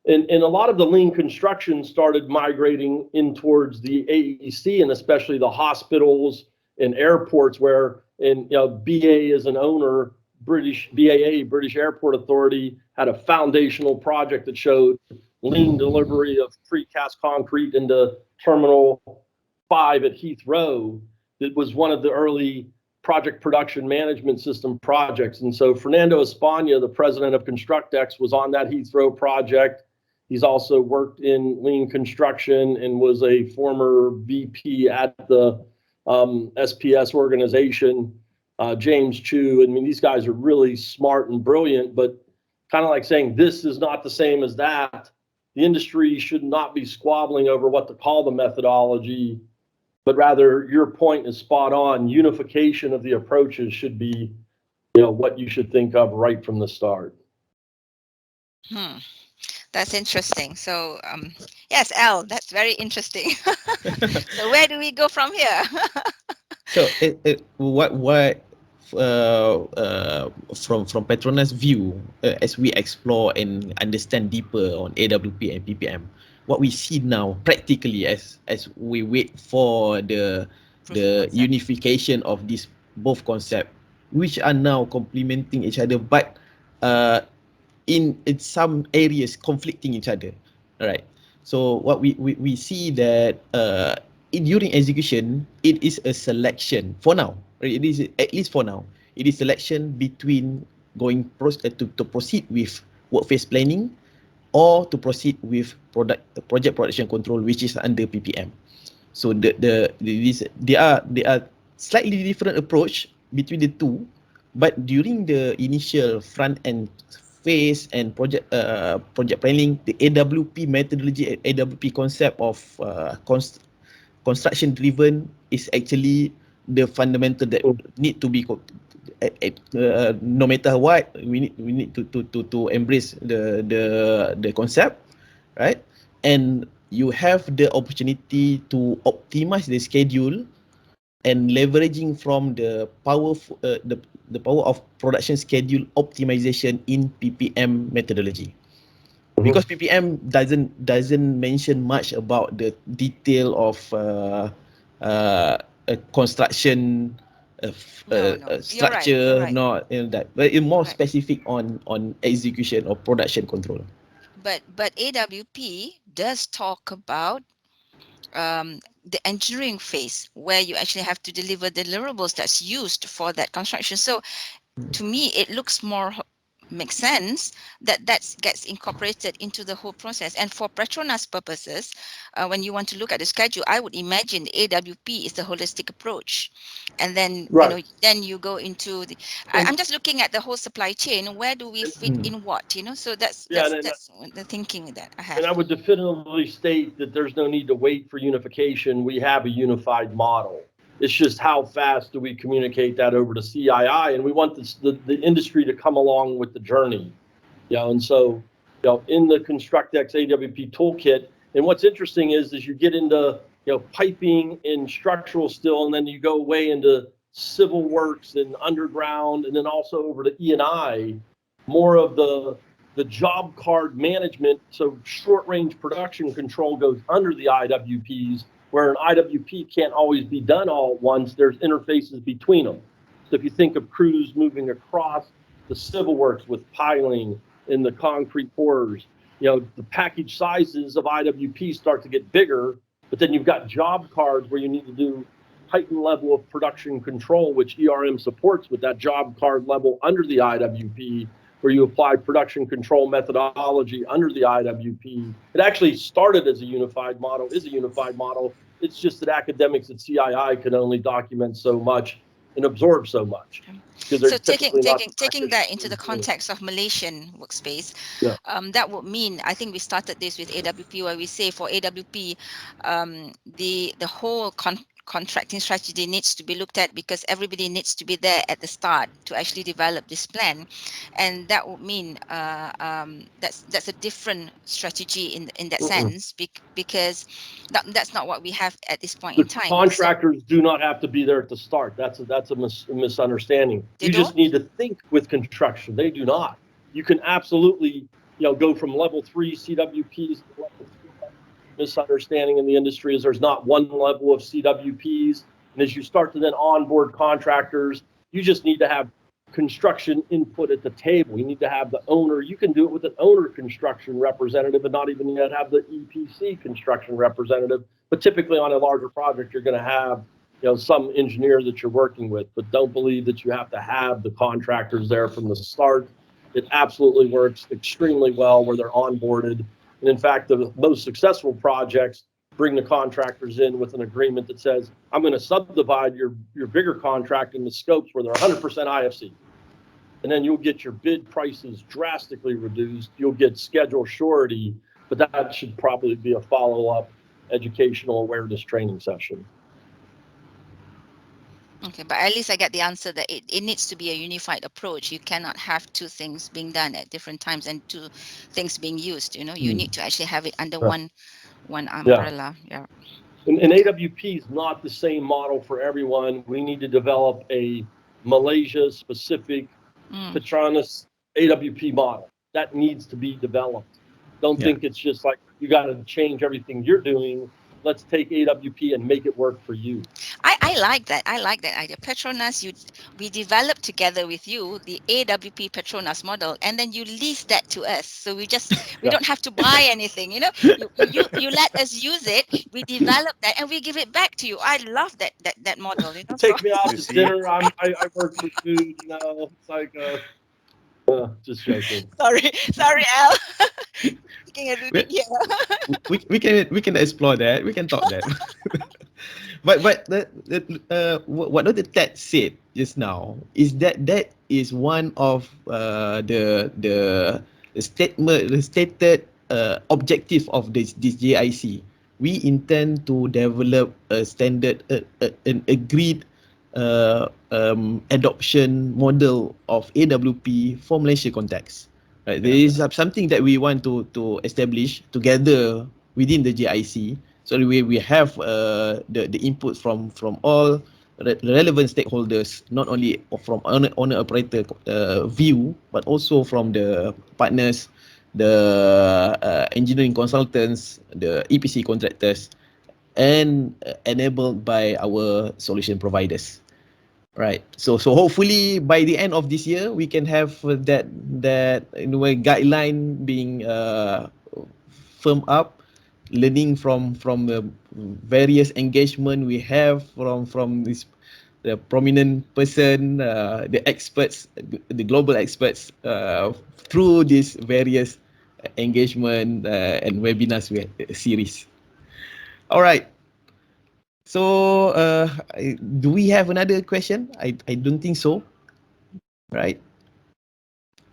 And a lot of the lean construction started migrating in towards the AEC, and especially the hospitals and airports where, BA is an owner, BAA, British Airport Authority, had a foundational project that showed lean delivery of precast concrete into Terminal 5 at Heathrow. That was one of the early project production management system projects. And so Fernando Espana, the president of ConstructX, was on that Heathrow project. He's also worked in lean construction and was a former VP at the SPS organization. James Chu. I mean, these guys are really smart and brilliant, but kind of like saying this is not the same as that. The industry should not be squabbling over what to call the methodology, but rather your point is spot on. Unification of the approaches should be, what you should think of right from the start. That's interesting. So yes, Al, that's very interesting. So where do we go from here? So what from Petronas' view, as we explore and understand deeper on AWP and PPM, what we see now practically as we wait for the unification of these both concepts, which are now complementing each other, but in some areas conflicting each other. All right. So what we see that during execution, it is a selection for now. It is, at least for now, it is selection between going to proceed with workplace planning or to proceed with project production control, which is under PPM. So they are slightly different approach between the two, but during the initial front end phase and project planning, the AWP methodology, AWP concept of construction driven is actually the fundamental that need to be no matter what, we need to embrace the concept, right? And you have the opportunity to optimize the schedule and leveraging from the power of production schedule optimization in PPM methodology. Because PPM doesn't mention much about the detail of a construction structure, you're right. not that, but it's more Right. specific on execution or production control. But AWP does talk about the engineering phase where you actually have to deliver deliverables that's used for that construction. So to me, it looks more makes sense that gets incorporated into the whole process. And for Petronas purposes, when you want to look at the schedule, I would imagine the AWP is the holistic approach, and then then you go into the. I'm just looking at the whole supply chain. Where do we fit in what? So that's the thinking that I have. And I would definitively state that there's no need to wait for unification. We have a unified model. It's just how fast do we communicate that over to CII, and we want the industry to come along with the journey. And so in the ConstructX AWP Toolkit, and what's interesting is you get into piping and structural still, and then you go away into civil works and underground, and then also over to E&I, more of the job card management. So short range production control goes under the IWPs, where an IWP can't always be done all at once. There's interfaces between them. So if you think of crews moving across the civil works with piling and the concrete pourers, the package sizes of IWP start to get bigger, but then you've got job cards where you need to do heightened level of production control, which ERM supports with that job card level under the IWP, where you apply production control methodology under the IWP. It actually started as a unified model, is a unified model. It's just that academics at CII can only document so much and absorb so much. So taking that into the context of Malaysian workspace, that would mean, I think we started this with AWP, where we say for AWP, the whole contracting strategy needs to be looked at, because everybody needs to be there at the start to actually develop this plan, and that would mean that's a different strategy in that sense, because that's not what we have at this point in time. Contractors do not have to be there at the start. That's a misunderstanding. You just need to think with construction. They do not. You can absolutely go from level 3 CWPs to level 3. Misunderstanding in the industry is there's not one level of CWPs, and as you start to then onboard contractors, you just need to have construction input at the table. You need to have the owner. You can do it with an owner construction representative and not even yet have the EPC construction representative. But typically on a larger project, you're going to have some engineer that you're working with, but don't believe that you have to have the contractors there from the start. It absolutely works extremely well where they're onboarded. And in fact, the most successful projects bring the contractors in with an agreement that says, I'm going to subdivide your bigger contract into scopes where they're 100% IFC. And then you'll get your bid prices drastically reduced. You'll get schedule surety, but that should probably be a follow-up educational awareness training session. Okay, but at least I get the answer that it needs to be a unified approach. You cannot have two things being done at different times and two things being used. You need to actually have it under one umbrella. Yeah. And AWP is not the same model for everyone. We need to develop a Malaysia-specific Petronas AWP model. That needs to be developed. Don't think it's just like you got to change everything you're doing. let's take AWP and make it work for you. I like that. I like that idea. Petronas, we developed together with you the AWP Petronas model, and then you lease that to us. So we Yeah. don't have to buy anything. You know, you let us use it. We develop that, and we give it back to you. I love that model. You know, so Take me out You to see? dinner. I work for food. You know, it's like just joking. sorry, Al. Taking a Well, reading here. we can explore that. We can talk that. but what Dr. Ted said just now is that is one of the stated objective of this JIC. We intend to develop a standard, an agreed adoption model of AWP for Malaysia context. Right, there is something that we want to establish together within the JIC. So we have the input from all relevant stakeholders, not only from owner operator view, but also from the partners, the engineering consultants, the EPC contractors, and enabled by our solution providers. Right. So hopefully by the end of this year we can have that in a way guideline being firm up, learning from the various engagement we have from this the prominent person, the experts, the global experts through these various engagement and webinars series. All right. So, do we have another question? I don't think so. Right.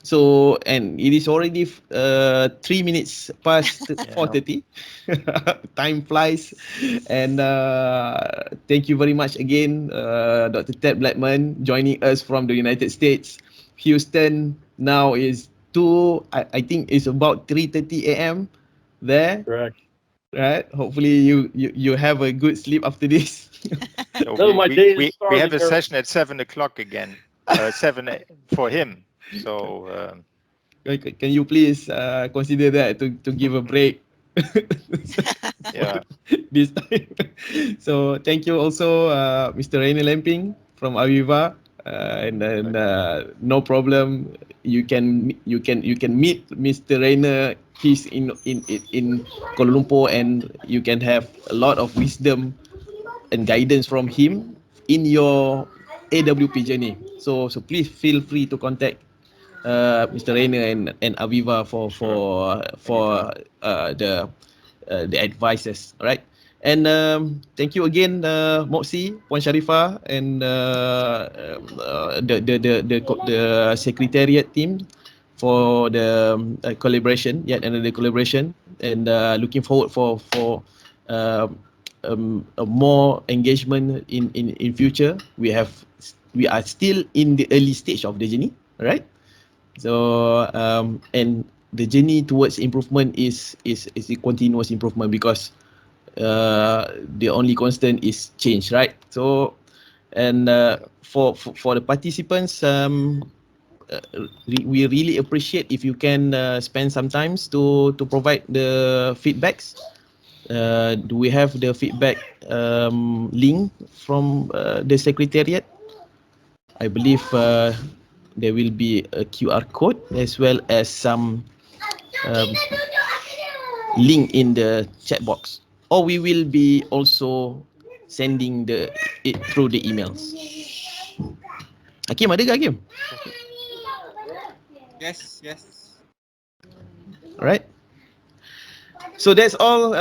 So, and it is already 3 minutes past 4:30. Time flies. And thank you very much again, Dr. Ted Blackman, joining us from the United States. Houston now is I think it's about 3:30 a.m. there. Correct. Right. Hopefully you have a good sleep after this. No, my day is we have a starting session at 7 o'clock again. 7 for him. So Can you please consider that to give a break? yeah. This time. So thank you also, Mr. Rainer Lemping from Aviva, and then no problem. You can meet Mr. Rainer. He's in Kuala Lumpur, and you can have a lot of wisdom and guidance from him in your AWP journey. So please feel free to contact Mr. Rainer and Aviva for the advices. All right. And thank you again, MOGSC, Puan Sharifah, and the secretariat team for the collaboration, yet another collaboration, and looking forward for a more engagement in future. We are still in the early stage of the journey, right? So and the journey towards improvement is a continuous improvement, because the only constant is change, right? So and for the participants, we really appreciate if you can spend some time to provide the feedbacks. Do we have the feedback link from the secretariat? I believe there will be a QR code as well as some link in the chat box, or we will be also sending it through the emails. Hakim, ada ke Hakim? Yes. Alright. So that's all,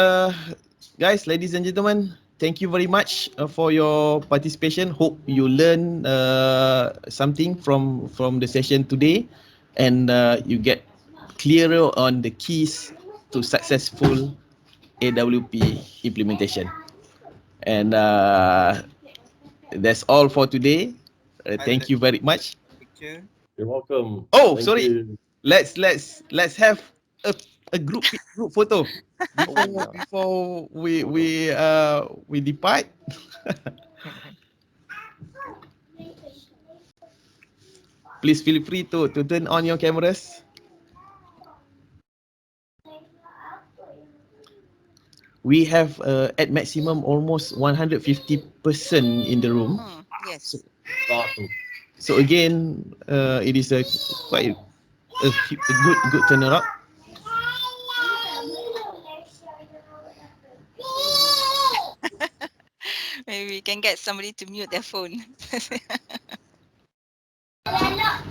guys, ladies and gentlemen. Thank you very much for your participation. Hope you learn something from the session today, and you get clearer on the keys to successful AWP implementation. And that's all for today. Thank you very much. Picture. You're welcome. Oh, Thank sorry. you. Let's have a group photo Oh, before we depart. Please feel free to turn on your cameras. we have at maximum almost 150% in the room. Yes. Awesome. So again, it is a quite a good turnaround. Maybe we can get somebody to mute their phone.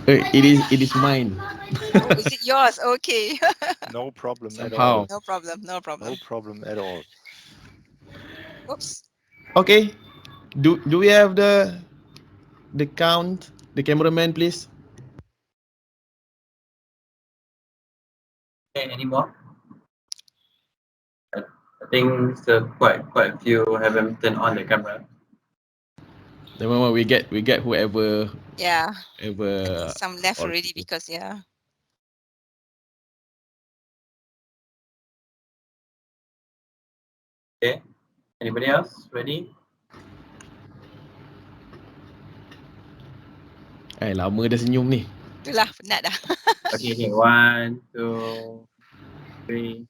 It is mine. Oh, is it yours? Okay. No problem at Somehow. all. No problem. No problem. No problem at all. Oops. Okay. Do we have the count, the cameraman, please? Okay, any more? I think quite a few haven't turned on the camera. The moment we get whoever Yeah. ever. Some left all already people. because yeah. Okay, anybody else ready? Lama dah senyum ni. Itulah penat dah. Okay, 1, 2, 3.